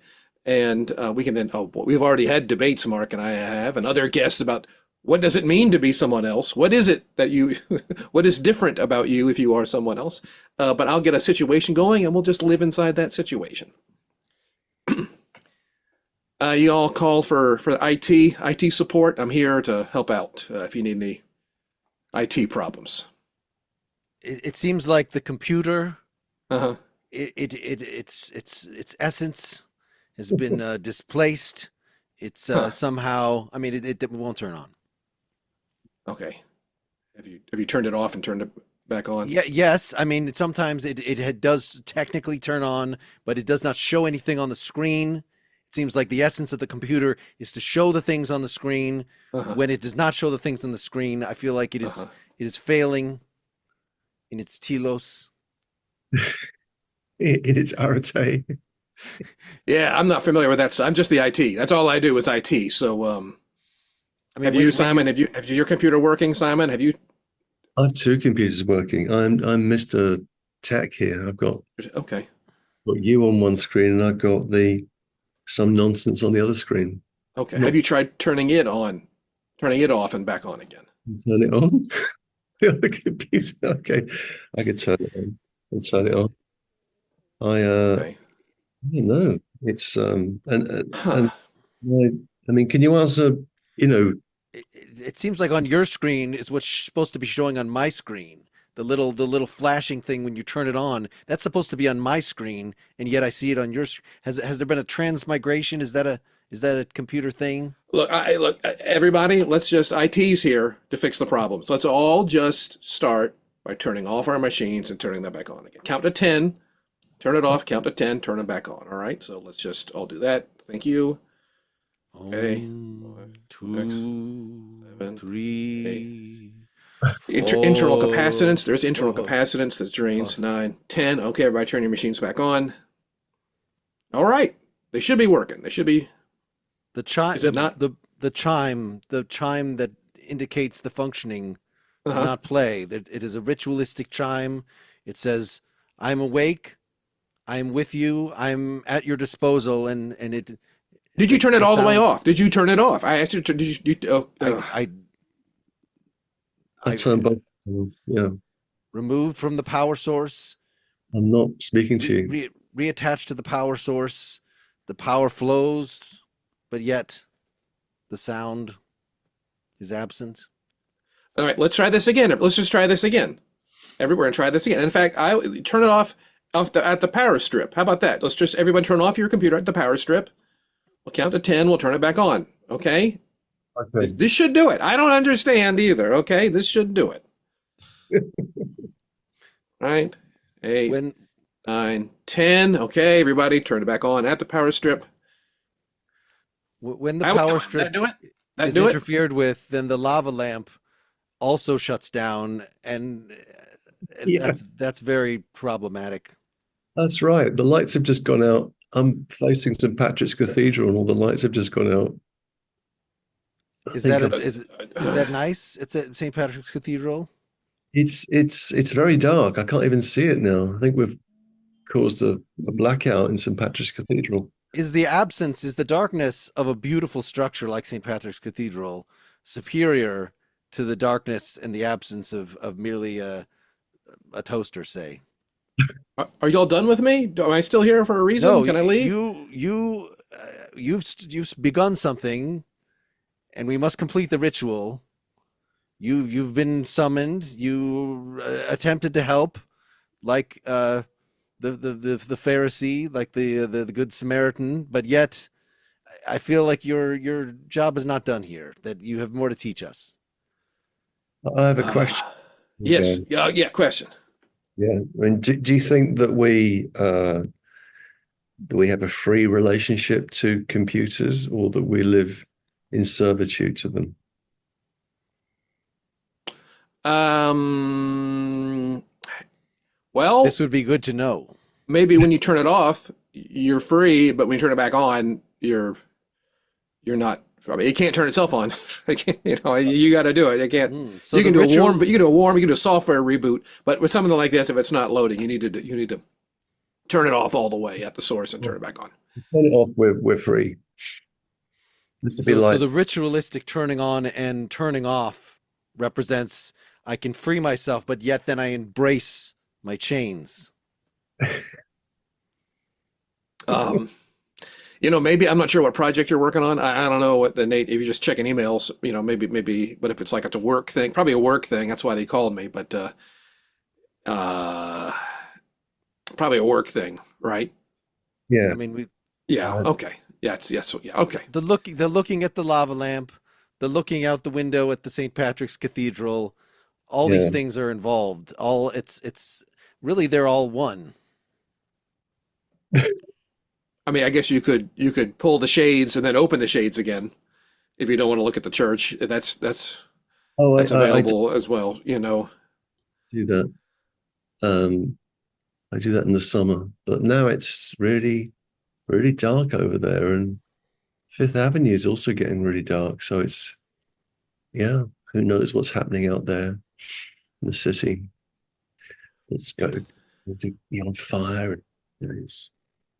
and we can then. Oh, well, we've already had debates, Mark and I have, and other guests about what does it mean to be someone else. What is it that you? What is different about you if you are someone else? But I'll get a situation going, and we'll just live inside that situation. You all call for IT support. I'm here to help out if you need any IT problems. It seems like the computer, Uh-huh. its essence has been displaced. It's somehow. I mean, it won't turn on. Okay. Have you turned it off and turned it back on? Yeah. Yes. I mean, sometimes it does technically turn on, but it does not show anything on the screen. It seems like the essence of the computer is to show the things on the screen. Uh-huh. When it does not show the things on the screen, I feel like Uh-huh. it is failing in its telos. In its arete. Yeah, I'm not familiar with that. I'm just the IT. That's all I do is IT. So, I mean, have you, Simon? Have your computer working, Simon? Have you? I have two computers working. I'm Mr. Tech here. I've Okay. got you on one screen, and I've got some nonsense on the other screen. Okay. Not Have you tried turning it on, turning it off, and back on again? turn it on. The other computer. Okay, I could turn it on and turn it on. Okay. I don't know. It's Huh. I mean, can you answer? You know, it seems like on your screen is what's supposed to be showing on my screen. the little flashing thing when you turn it on. That's supposed to be on my screen, and yet I see it on yours. Has there been a transmigration? Is that a computer thing? Look, everybody, let's just IT's here to fix the problems. Let's all just start by turning off our machines and turning them back on again. Count to 10, turn it off, count to 10, turn it back on. All right, so let's just all do that. Thank you. Okay. 5, 6, 2, 7, 3, internal capacitance. 4. There's internal capacitance that drains. 9, 10. Okay, everybody turn your machines back on. All right. They should be working. They should be. The chime, Is it not? the chime that indicates the functioning did Uh-huh. not play. It is a ritualistic chime. It says, "I'm awake. I'm with you. I'm at your disposal," and it Did you makes turn it the all the way sound. off? Did you turn it off? I asked you to, did you, oh, I I I turn both off. Yeah, removed from the power source, I'm not speaking to you. reattached to the power source. The power flows, but yet the sound is absent. all right, let's try this again. Let's just try this again. Everywhere and try this again. In fact, I turn it off at the power strip. How about that? Let's just everybody turn off your computer at the power strip. We'll count to 10. We'll turn it back on. Okay? Okay. This should do it. I don't understand either. Okay? This should do it. Right? 8, When 9, 10. Okay, everybody turn it back on at the power strip. when the How we power doing? strip That do it? That is do it? interfered with, then the lava lamp also shuts down, and Yeah, that's very problematic. that's right. The lights have just gone out. I'm facing St. Patrick's Cathedral, and all the lights have just gone out. I Is think that I've, is that nice? It's at St. Patrick's Cathedral. it's very dark. I can't even see it now. I think we've caused a blackout in St. Patrick's Cathedral. Is the darkness of a beautiful structure like St. Patrick's Cathedral superior to the darkness and the absence of merely a toaster, say? Are y'all done with me? Am I still here for a reason? No, Can I leave? you've begun something, and we must complete the ritual. You've been summoned. You attempted to help, like the Pharisee, like the Good Samaritan, but yet I feel like your job is not done here. That you have more to teach us. I have a question. Yes. Okay. Yeah, question. Yeah. I mean, do you think that we have a free relationship to computers, or that we live in servitude to them? Um, well, This would be good to know. maybe when you turn it off, you're free, but when you turn it back on, you're not. I mean, it can't turn itself on. It can't, you got to do it. You can't. So You the can do a ritual, warm, but you can do a warm. You can do a software reboot. But with something like this, if it's not loading, you need to turn it off all the way at the source and turn it back on. Turn it off. We're free. This would be so like the ritualistic turning on and turning off represents I can free myself, but yet then I embrace my chains. Maybe I'm not sure what project you're working on. I don't know what Nate. If you're just checking emails, maybe. But if it's like it's a work thing, probably a work thing. That's why they called me. But probably a work thing, right? yeah. I mean, Yeah. Uh, Okay. Yeah. Yes. Yeah. Okay. the looking at the lava lamp, the looking out the window at the St. Patrick's Cathedral, all these yeah. things are involved. All it's really they're all one. I mean, I guess you could pull the shades and then open the shades again if you don't want to look at the church. That's Oh, I available as well. do that. Um, I do that in the summer, but now it's really, really dark over there, and Fifth Avenue is also getting really dark. So yeah, who knows what's happening out there in the city? It's going to be on fire.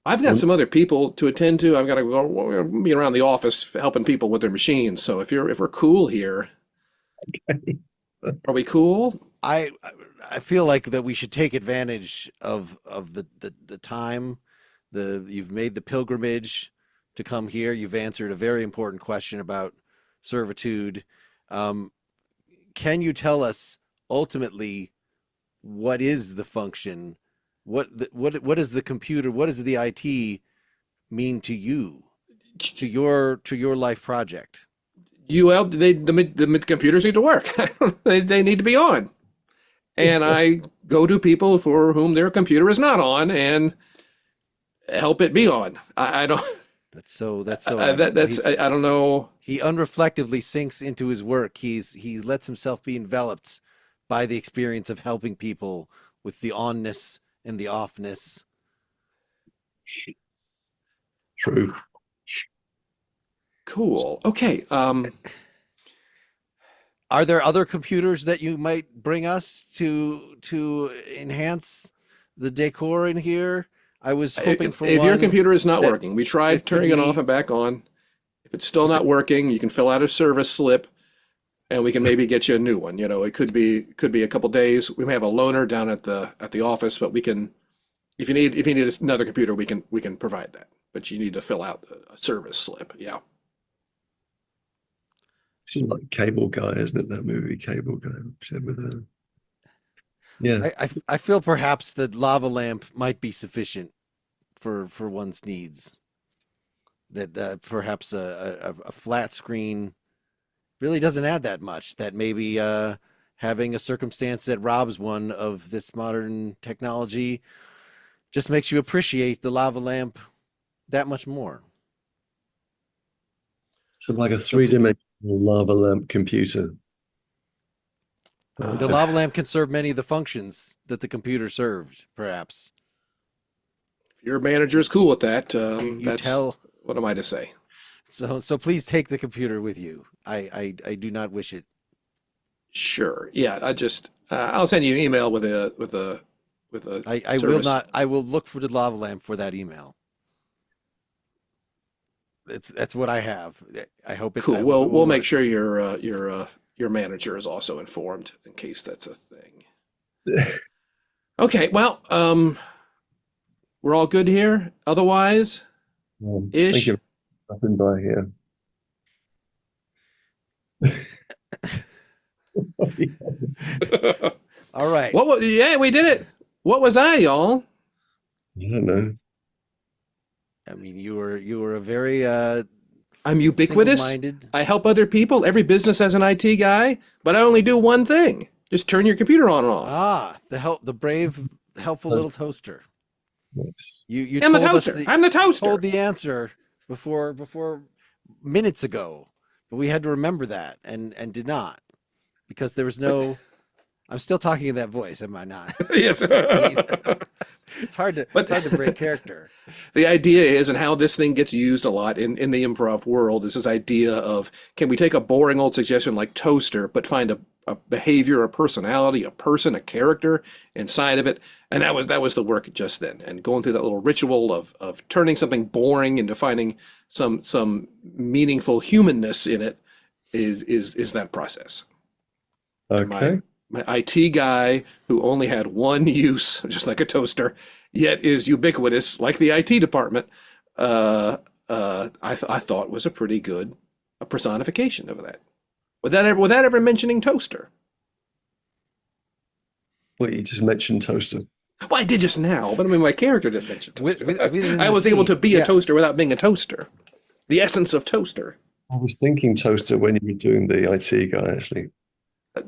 I've got Um, some other people to attend to. I've got to go. We're gonna be around the office helping people with their machines. So if we're cool here, are we cool? I I feel like that we should take advantage of the time. You've made the pilgrimage to come here. You've answered a very important question about servitude. Um, can you tell us ultimately what is the function? What is the computer? What does the IT mean to you, to your life project? The computers need to work. They need to be on. And I go to people for whom their computer is not on and help it be on. I don't. That's so. I don't know. He unreflectively sinks into his work. He lets himself be enveloped by the experience of helping people with the onness and the offness. True. Cool. Okay. Are there other computers that you might bring us to enhance the decor in here? I was hoping for if one your computer is not that working, we tried turning it off and back on. If it's still not working, you can fill out a service slip, and we can maybe get you a new one. You know, it could be a couple days. We may have a loaner down at the office, but we can. If you need another computer, we can provide that. But you need to fill out a service slip. Yeah. It's like Cable Guy, isn't it? That movie, Cable Guy, said with a. Yeah. I feel perhaps the lava lamp might be sufficient for one's needs. That perhaps a flat screen really doesn't add that much. That maybe having a circumstance that robs one of this modern technology just makes you appreciate the lava lamp that much more. So like a three-dimensional lava lamp computer. The lava lamp can serve many of the functions that the computer served, perhaps. If your manager is cool with that, what am I to say? So please take the computer with you. I do not wish it. Sure. Yeah. I'll send you an email with a. I will not. I will look for the lava lamp for that email. That's what I have. I hope it's cool. We'll make sure your manager is also informed in case that's a thing. Okay. Well, we're all good here. Otherwise, Thank you for stopping by here. All right. Yeah, we did it. What was I, y'all? I don't know. I mean, you were a very I'm ubiquitous. single-minded. I help other people. Every business has an IT guy, but I only do one thing: just turn your computer on and off. The brave, helpful little toaster. Yes. You I'm the told us toaster. I'm the toaster. told the answer before minutes ago, but we had to remember that and did not, because there was no. I'm still talking in that voice, am I not? Yes. It's hard to break character. The idea is, and how this thing gets used a lot in the improv world, is this idea of, can we take a boring old suggestion like toaster, but find a behavior, a personality, a person, a character inside of it? And that was the work just then. And going through that little ritual of turning something boring into finding some meaningful humanness in it is that process. Okay. My IT guy, who only had one use, just like a toaster, yet is ubiquitous, like the IT department, I thought was a pretty good personification of that. Without ever mentioning toaster. Well, you just mentioned toaster. Well, I did just now, but I mean, my character didn't mention toaster. Within I the was able to scene, be a yes. toaster without being a toaster. The essence of toaster. I was thinking toaster when you were doing the IT guy, actually.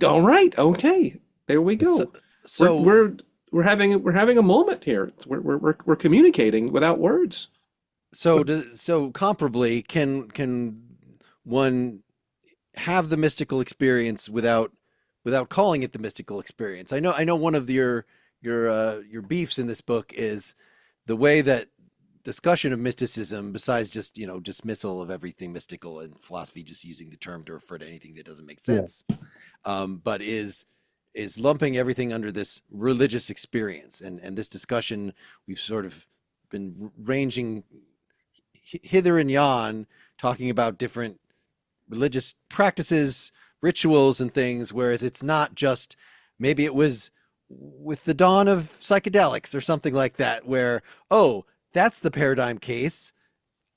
All right. Okay. There we go. So we're having a moment here. We're communicating without words. so comparably, can one have the mystical experience without calling it the mystical experience? I know one of your beefs in this book is the way that discussion of mysticism, besides just dismissal of everything mystical and philosophy, just using the term to refer to anything that doesn't make sense, but is lumping everything under this religious experience. And this discussion, we've sort of been ranging hither and yon, talking about different religious practices, rituals, and things, whereas it's not just, maybe it was with the dawn of psychedelics or something like that, where, oh, that's the paradigm case.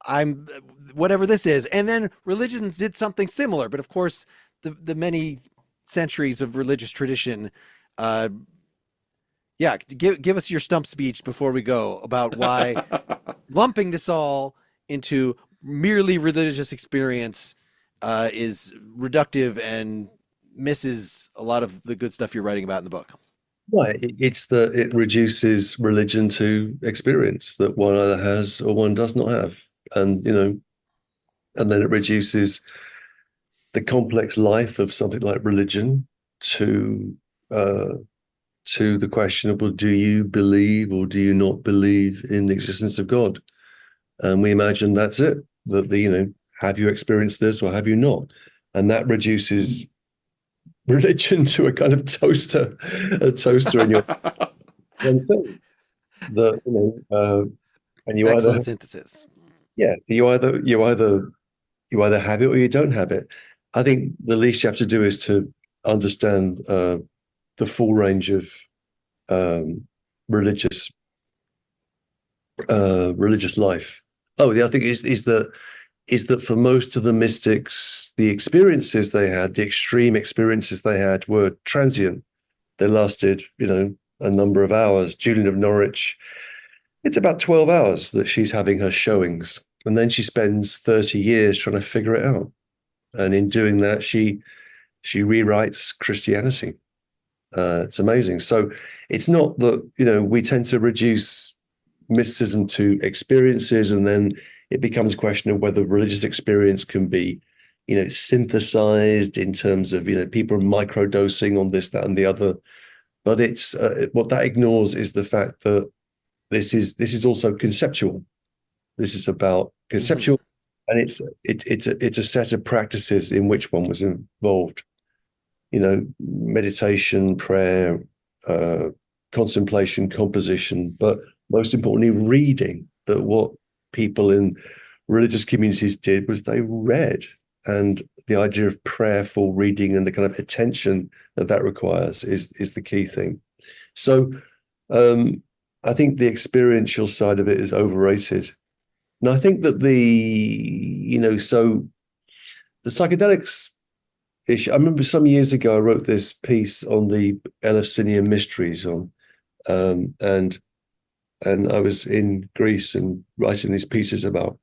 I'm whatever this is. And then religions did something similar. But of course, the many centuries of religious tradition Yeah, give us your stump speech before we go about why lumping this all into merely religious experience is reductive and misses a lot of the good stuff you're writing about in the book. Right. It's that it reduces religion to experience that one either has or one does not have. And, and then it reduces the complex life of something like religion to uh, to the question of, well, do you believe or do you not believe in the existence of God? And we imagine that's it. That have you experienced this or have you not? And that reduces religion to a kind of a toaster in your one thing. That and you Excellent either synthesis. yeah, you either have it or you don't have it. I think the least you have to do is to understand the full range of um, religious religious life. Oh, the other thing is that for most of the mystics, the experiences they had, the extreme experiences they had, were transient. They lasted, a number of hours. Julian of Norwich, it's about 12 hours that she's having her showings, and then she spends 30 years trying to figure it out. And in doing that, she rewrites Christianity. It's amazing. So it's not that, we tend to reduce mysticism to experiences, and then it becomes a question of whether religious experience can be, synthesized in terms of, people microdosing on this, that, and the other. But it's what that ignores is the fact that this is also conceptual. This is about conceptual, and it's a set of practices in which one was involved. Meditation, prayer, contemplation, composition, but most importantly, reading. That what people in religious communities did was they read, and the idea of prayerful reading and the kind of attention that requires is the key thing. So I think the experiential side of it is overrated. And I think that so the psychedelics issue, I remember some years ago, I wrote this piece on the Eleusinian mysteries and I was in Greece and writing these pieces about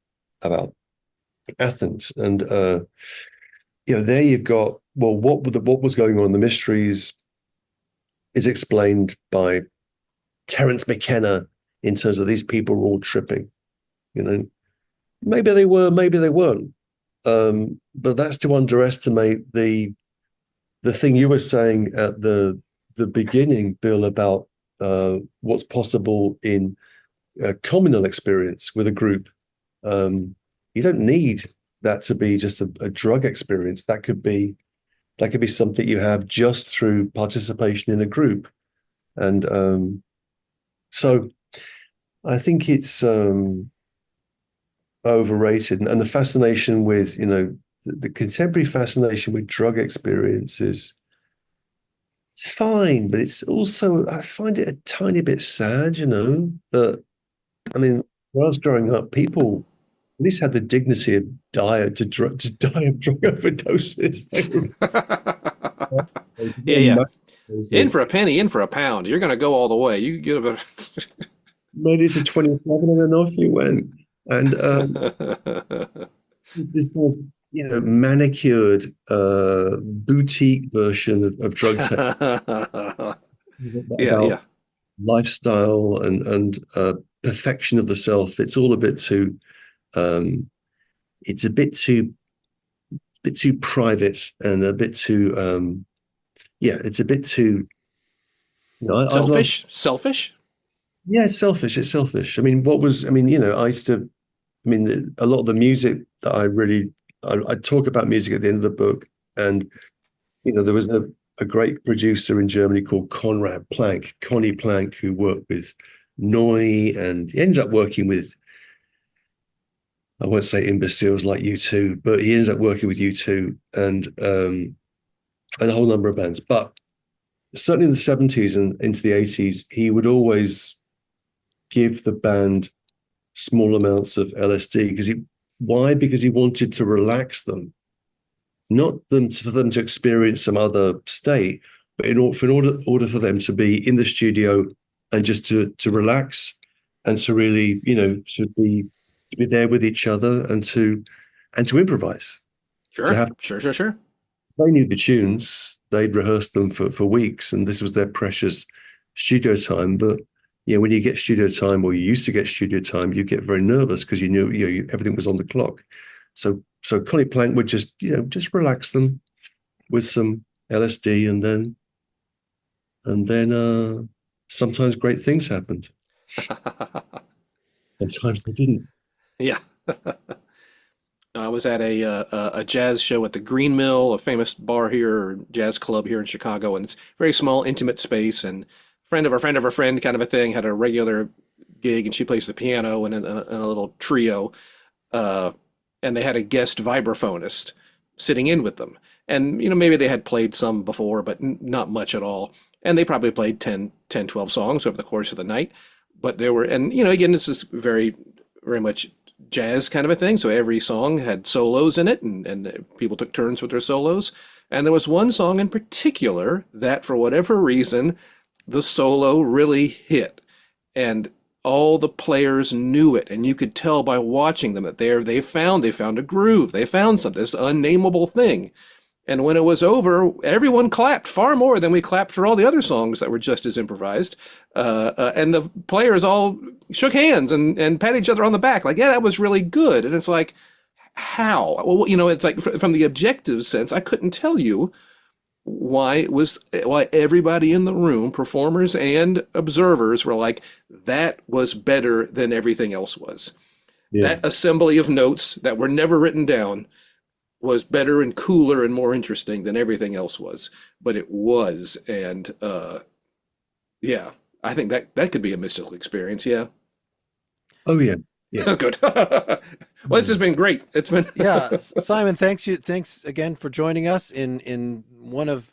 Athens. And there you've got, well, what was going on in the mysteries is explained by Terence McKenna in terms of these people were all tripping. Maybe they were, maybe they weren't. But that's to underestimate the thing you were saying at the beginning, Bill, about what's possible in a communal experience with a group. You don't need that to be just a drug experience. That could be something you have just through participation in a group. And so I think it's overrated. And the fascination with, the contemporary fascination with drug experiences, it's fine, but it's also, I find it a tiny bit sad, that, when I was growing up, people at least had the dignity of die of drug overdoses. Yeah. In for a penny, in for a pound. You're going to go all the way. You get a made it to 27 and then off you went. And this more, manicured boutique version of drug tech about lifestyle and perfection of the self. It's all a bit too it's a bit too private and a bit too it's a bit too selfish. Yeah, it's selfish. It's selfish. I used to, a lot of the music that I talk about music at the end of the book. And, there was a great producer in Germany called Connie Plank, who worked with Neu, and he ended up working with, I won't say imbeciles like U2, but he ended up working with U2 and a whole number of bands. But certainly in the 70s and into the 80s, he would always give the band small amounts of LSD because he wanted to relax them, not for them to experience some other state, but in order for them to be in the studio and just to relax and to really, to be there with each other and to improvise. To Sure, have sure, sure, sure. They knew the tunes, they'd rehearsed them for weeks, and this was their precious studio time. But when you get studio time, or you used to get studio time, you get very nervous because you knew everything was on the clock. So Connie Plank would just relax them with some LSD, and then sometimes great things happened. Sometimes they didn't. Yeah. I was at a jazz show at the Green Mill, a famous bar here, or jazz club here in Chicago, and it's a very small, intimate space. And friend of a friend of a friend, kind of a thing, had a regular gig, and she plays the piano and a little trio. Uh, and they had a guest vibraphonist sitting in with them. And maybe they had played some before, but not much at all. And they probably played 12 songs over the course of the night. But there were, and again, this is very, very much jazz kind of a thing. So every song had solos in it, and people took turns with their solos. And there was one song in particular that, for whatever reason, the solo really hit. And all the players knew it, and you could tell by watching them that they found a groove, they found something, this unnameable thing. And when it was over, everyone clapped far more than we clapped for all the other songs that were just as improvised. And the players all shook hands and pat each other on the back, like, yeah, that was really good. And it's like, how? Well, it's like from the objective sense, I couldn't tell you why everybody in the room, performers and observers, were like, that was better than everything else was. Yeah. That assembly of notes that were never written down was better and cooler and more interesting than everything else was. But it was, and yeah, I think that could be a mystical experience. Yeah. Oh yeah. Yeah. Good. Well, this has been great. It's been Yeah, Simon, thanks again for joining us in one of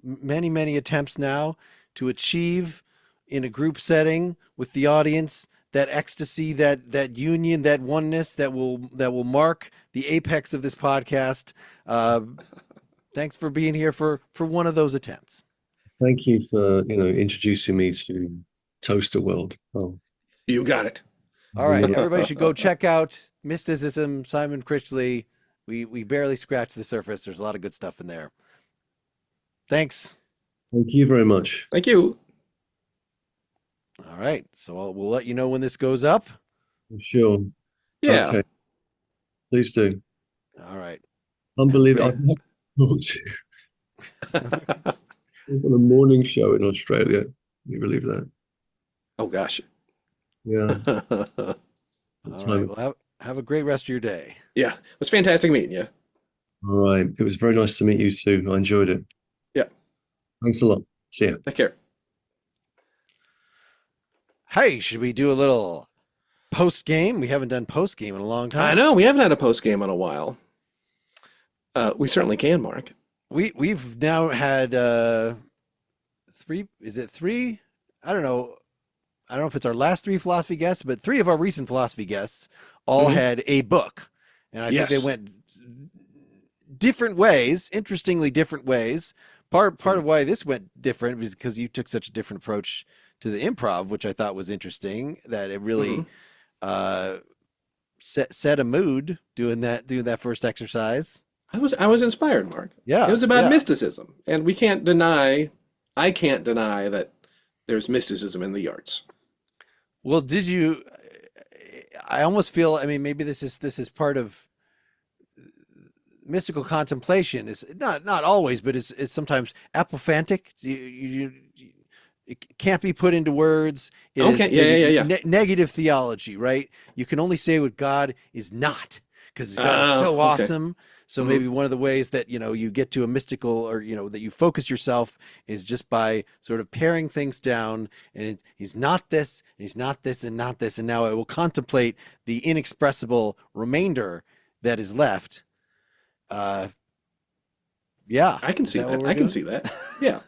many attempts now to achieve in a group setting with the audience that ecstasy, that union, that oneness that will mark the apex of this podcast. Thanks for being here for one of those attempts. Thank you for introducing me to Toaster World. Oh, You got it. All right, everybody should go check out Mysticism, Simon Critchley. We barely scratched the surface. There's a lot of good stuff in there. Thanks. Thank you very much. Thank you. All right, so we'll let you know when this goes up. Sure. Yeah. Okay. Please do. All right. Unbelievable. Okay. I've not on a morning show in Australia. Can you believe that? Oh gosh. Yeah. All right. Well, have a great rest of your day. Yeah. It was fantastic meeting you. All right. It was very nice to meet you too. I enjoyed it. Yeah. Thanks a lot. See ya. Take care. Hey, should we do a little post game? We haven't done post game in a long time. I know we haven't had a post game in a while. We certainly can, Mark. We've now had three. Is it three? I don't know. I don't know if it's our last three philosophy guests, but three of our recent philosophy guests all had a book, and I think they went different ways, interestingly different ways. Part of why this went different was because you took such a different approach to the improv, which I thought was interesting. That it really set a mood doing that first exercise. I was inspired, Mark. Yeah, It was about yeah. mysticism, and I can't deny that there's mysticism in the arts. Well, did you? I almost feel. I mean, maybe this is part of mystical contemplation. Is not always, but is sometimes apophantic. It can't be put into words. It Okay, is yeah. Negative theology, right? You can only say what God is not, because God is so okay. awesome. So maybe one of the ways that you get to a mystical, or that you focus yourself, is just by sort of paring things down. And he's not this, and he's not this, and not this, and now I will contemplate the inexpressible remainder that is left. Yeah, I can see that. I can see that. Yeah.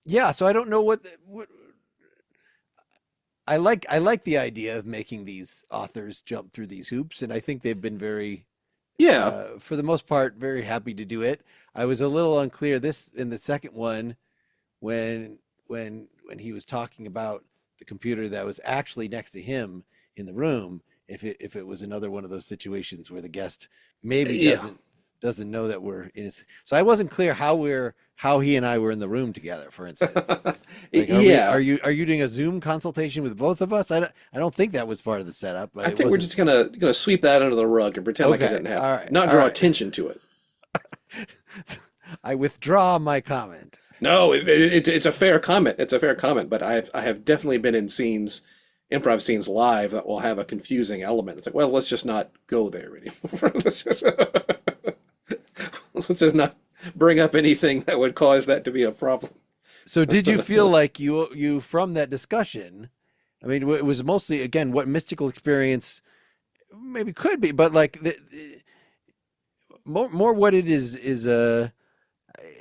Yeah. So I don't know what I like the idea of making these authors jump through these hoops, and I think they've been very, Yeah. for the most part, very happy to do it. I was a little unclear this in the second one when when he was talking about the computer that was actually next to him in the room, if it was another one of those situations where the guest maybe Yeah. doesn't know that we're in his, so I wasn't clear how he and I were in the room together, for instance. Like, Yeah. are you doing a Zoom consultation with both of us? I don't think that was part of the setup, but I it think we're wasn't. just gonna sweep that under the rug and pretend like it Okay, didn't all happen. right, Not all draw right. attention to it. I withdraw my comment. No, it's a fair comment. It's a fair comment, but I have definitely been in scenes, improv scenes live that will have a confusing element. It's like, well, let's just not go there anymore. Let's just not bring up anything that would cause that to be a problem. So did you feel like you from that discussion? I mean, it was mostly again what mystical experience maybe could be, but like more what it is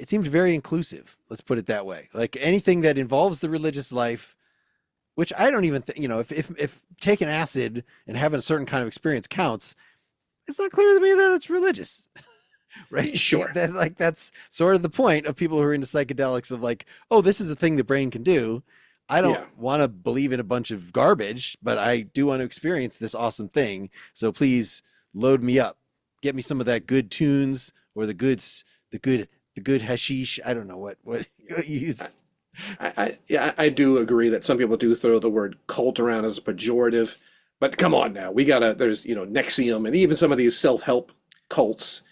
it seems very inclusive. Let's put it that way. Like anything that involves the religious life, which I don't even think, if taking acid and having a certain kind of experience counts, it's not clear to me that it's religious. Right? Sure. That like that's sort of the point of people who are into psychedelics of like, oh, this is a thing the brain can do. I don't Yeah. want to believe in a bunch of garbage, but I do want to experience this awesome thing. So please load me up. Get me some of that good tunes or the good hashish. I don't know what you use. Yeah, I do agree that some people do throw the word cult around as a pejorative, but come on now, we gotta. There's Nexium and even some of these self-help cults.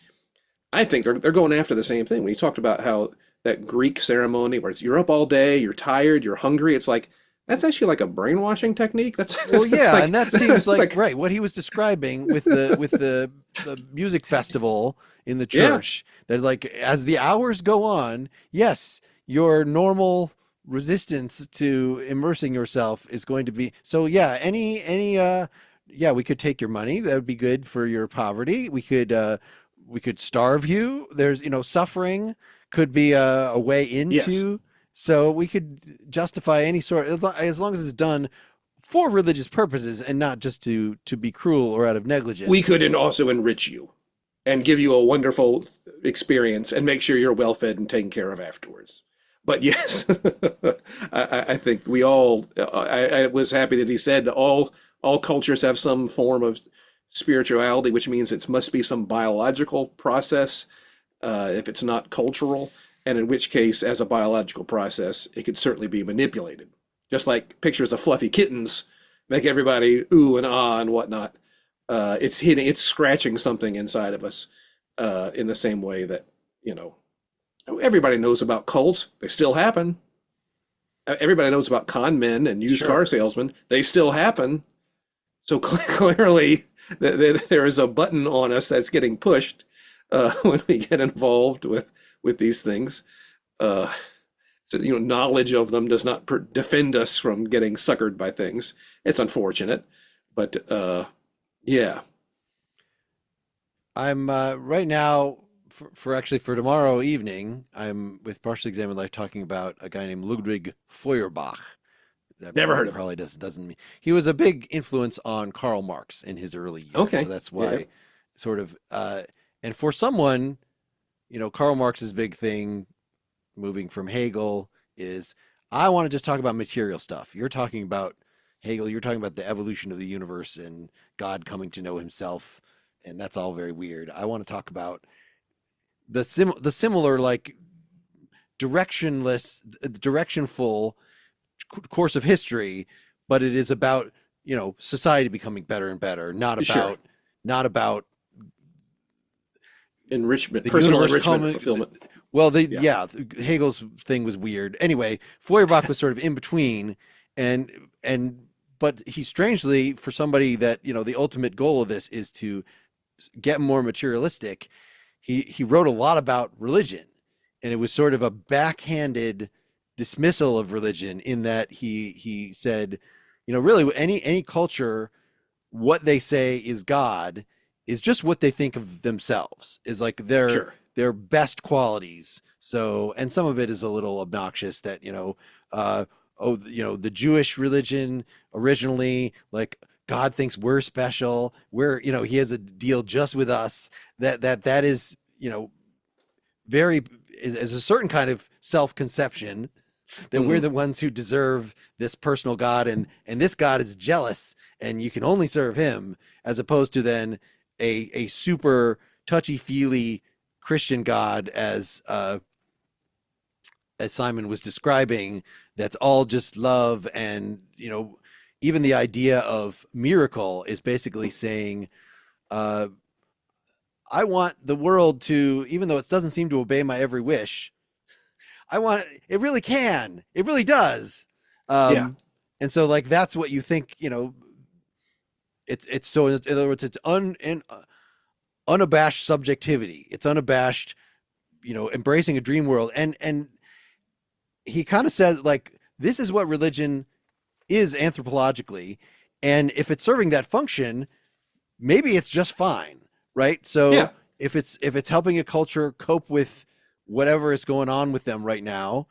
I think they're going after the same thing. When you talked about how that Greek ceremony where you're up all day, you're tired, you're hungry, it's like that's actually like a brainwashing technique. Well, That's yeah, like and that seems it's like right what he was describing with the music festival in the yeah, church. There's like as the hours go on, yes, your normal resistance to immersing yourself is going to be so. Yeah, any yeah, we could take your money. That would be good for your poverty. We could starve you. There's suffering could be a way yes. into. So we could justify any sort as long as it's done for religious purposes and not just to be cruel or out of We negligence. could and also enrich you and give you a wonderful experience and make sure you're well fed and taken care of afterwards. But yes, I think we all. I was happy that he said that all cultures have some form of spirituality, which means it must be some biological process if it's not cultural, and in which case, as a biological process, it could certainly be manipulated. Just like pictures of fluffy kittens make everybody ooh and ah and whatnot. It's scratching something inside of us in the same way that you know everybody knows about cults. They still happen. Everybody knows about con men and used car Sure. salesmen. They still happen. So clearly, there is a button on us that's getting pushed when we get involved with these things. Uh, so knowledge of them does not defend us from getting suckered by things. It's unfortunate, but yeah. I'm right now for tomorrow evening. I'm with Partially Examined Life talking about a guy named Ludwig Feuerbach. That Never heard of him. probably doesn't mean he was a big influence on Karl Marx in his early years. So Okay. that's Yeah. why sort of and for someone, Karl Marx's big thing moving from Hegel is I want to just talk about material stuff. You're talking about Hegel, you're talking about the evolution of the universe and God coming to know himself, and that's all very weird. I want to talk about the similar like directionful course of history, but it is about society becoming better and better, Sure. not about Enrichment, the personal universe enrichment, coming. fulfillment. Well, Yeah. yeah, Hegel's thing was weird. Anyway, Feuerbach was sort of in between, and but he strangely, for somebody that the ultimate goal of this is to get more materialistic. He wrote a lot about religion, and it was sort of a backhanded dismissal of religion in that he said, really any culture, what they say is God is just what they think of themselves, is like Sure. their best qualities. So, and some of it is a little obnoxious that, the Jewish religion originally, like God thinks we're special. He has a deal just with us that is, very is a certain kind of self-conception that we're the ones who deserve this personal God, and this God is jealous and you can only serve him, as opposed to then a super touchy-feely Christian God, as Simon was describing, that's all just love. And even the idea of miracle is basically saying, I want the world to, even though it doesn't seem to obey my every wish, I want it really can. It really does. Yeah. And so like that's what you think, it's so in other words, it's unabashed subjectivity. It's unabashed, embracing a dream world. And he kind of says like this is what religion is anthropologically, and if it's serving that function, maybe it's just fine, right? So Yeah. if it's helping a culture cope with whatever is going on with them right now,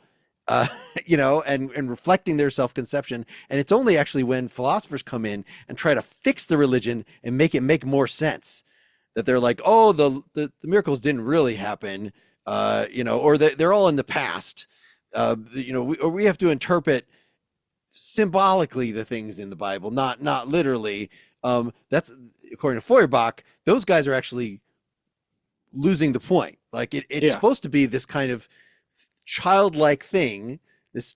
and reflecting their self-conception. And it's only actually when philosophers come in and try to fix the religion and make it make more sense that they're like, oh, the miracles didn't really happen, or they're all in the past, or we have to interpret symbolically the things in the Bible, not literally. That's according to Feuerbach. Those guys are actually losing the point. Like it's supposed to be this kind of childlike thing, this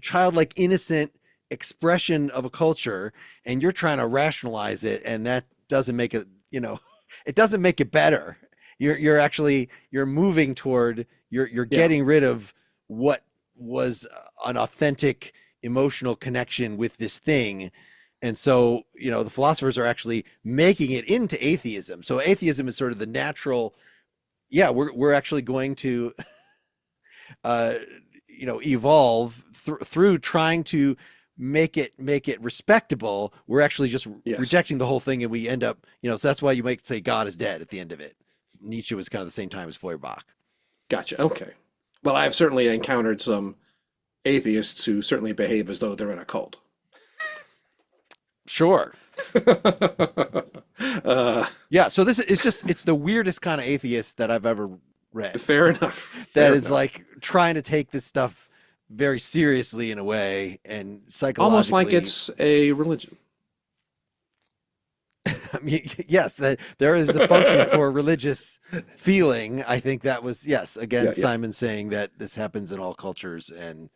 childlike innocent expression of a culture, and you're trying to rationalize it, and that doesn't make it, it doesn't make it better. You're moving toward, you're getting rid of what was an authentic emotional connection with this thing. And so, the philosophers are actually making it into atheism. So atheism is sort of the natural, we're actually going to, evolve through trying to make it respectable. We're actually just rejecting the whole thing, and we end up, so that's why you might say God is dead at the end of it. Nietzsche was kind of the same time as Feuerbach. Gotcha. Okay. Well, I've certainly encountered some atheists who certainly behave as though they're in a cult. Sure. So this is it's the weirdest kind of atheist that I've ever read. Fair enough. That is like trying to take this stuff very seriously in a way, and psychologically. Almost like it's a religion. I mean, yes, that there is the function for religious feeling. I think that was, Simon saying that this happens in all cultures, and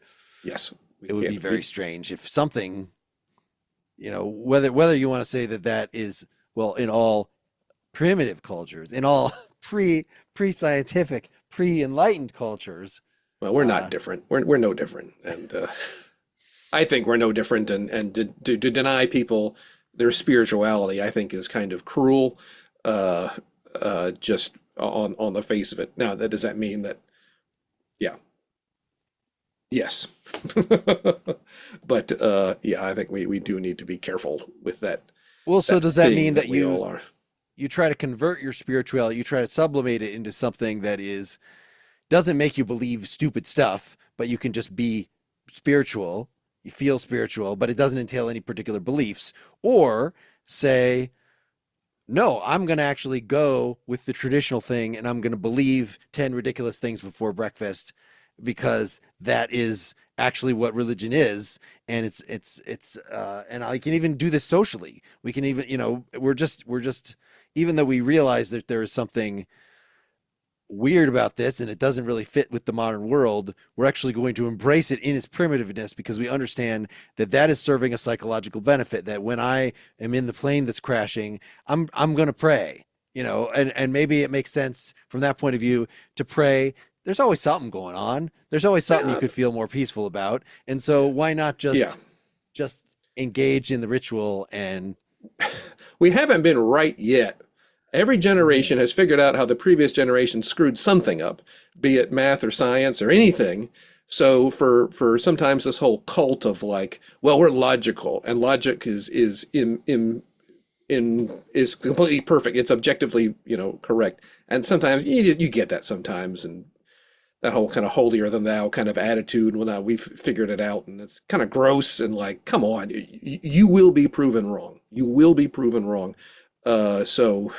yes, it would be very strange if something, whether you want to say that is, well, in all primitive cultures, in all pre-scientific, pre-enlightened cultures. Well, we're not different. We're no different, and I think we're no different. And to deny people their spirituality, I think, is kind of cruel, just on the face of it. Now, does that mean that? Yeah. Yes. But I think we do need to be careful with that. Well, so does that mean that we all are? You try to convert your spirituality, you try to sublimate it into something that doesn't make you believe stupid stuff, but you can just be spiritual, you feel spiritual, but it doesn't entail any particular beliefs? Or say, no, I'm going to actually go with the traditional thing, and I'm going to believe 10 ridiculous things before breakfast, because that is actually what religion is. And it's and I can even do this socially. We can even, we're just, even though we realize that there is something weird about this and it doesn't really fit with the modern world, we're actually going to embrace it in its primitiveness, because we understand that is serving a psychological benefit. That when I am in the plane that's crashing, I'm going to pray, and maybe it makes sense from that point of view to pray. There's always something going on. There's always something you could feel more peaceful about. And so why not just engage in the ritual? And we haven't been right yet. Every generation has figured out how the previous generation screwed something up, be it math or science or anything. So for sometimes this whole cult of like, well, we're logical, and logic is completely perfect. It's objectively, correct. And sometimes you get that sometimes, and that whole kind of holier than thou kind of attitude. Well, now we've figured it out, and it's kind of gross, and like, come on, you will be proven wrong. You will be proven wrong. So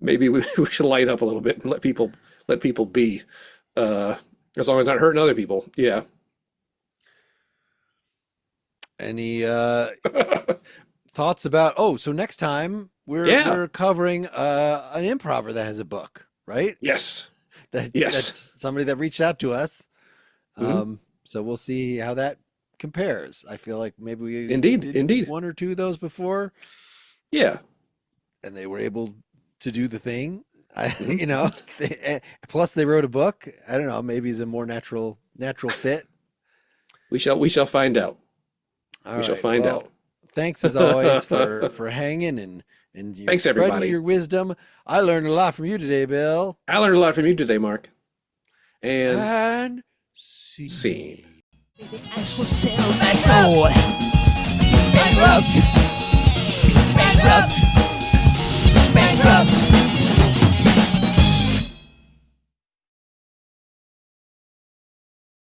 maybe we should light up a little bit and let people let people be, as long as not hurting other people. Yeah. Any thoughts about? Oh, so next time Yeah. we're covering an improver that has a book, right? Yes. That Yes. that's somebody that reached out to us. Mhm. So we'll see how that compares. I feel like maybe we did Indeed. one or two of those before, Yeah. and they were able to do the thing. Mhm. You know, plus they wrote a book. I don't know. Maybe it's a more natural fit. We shall find out. All We shall right. find Well, out. thanks as always for hanging and you Thanks, spreading everybody. your wisdom. I learned a lot from you today, Bill. I learned a lot from you today, Mark. And And see. scene. I should sell my soul. Bankrupt. Bankrupt.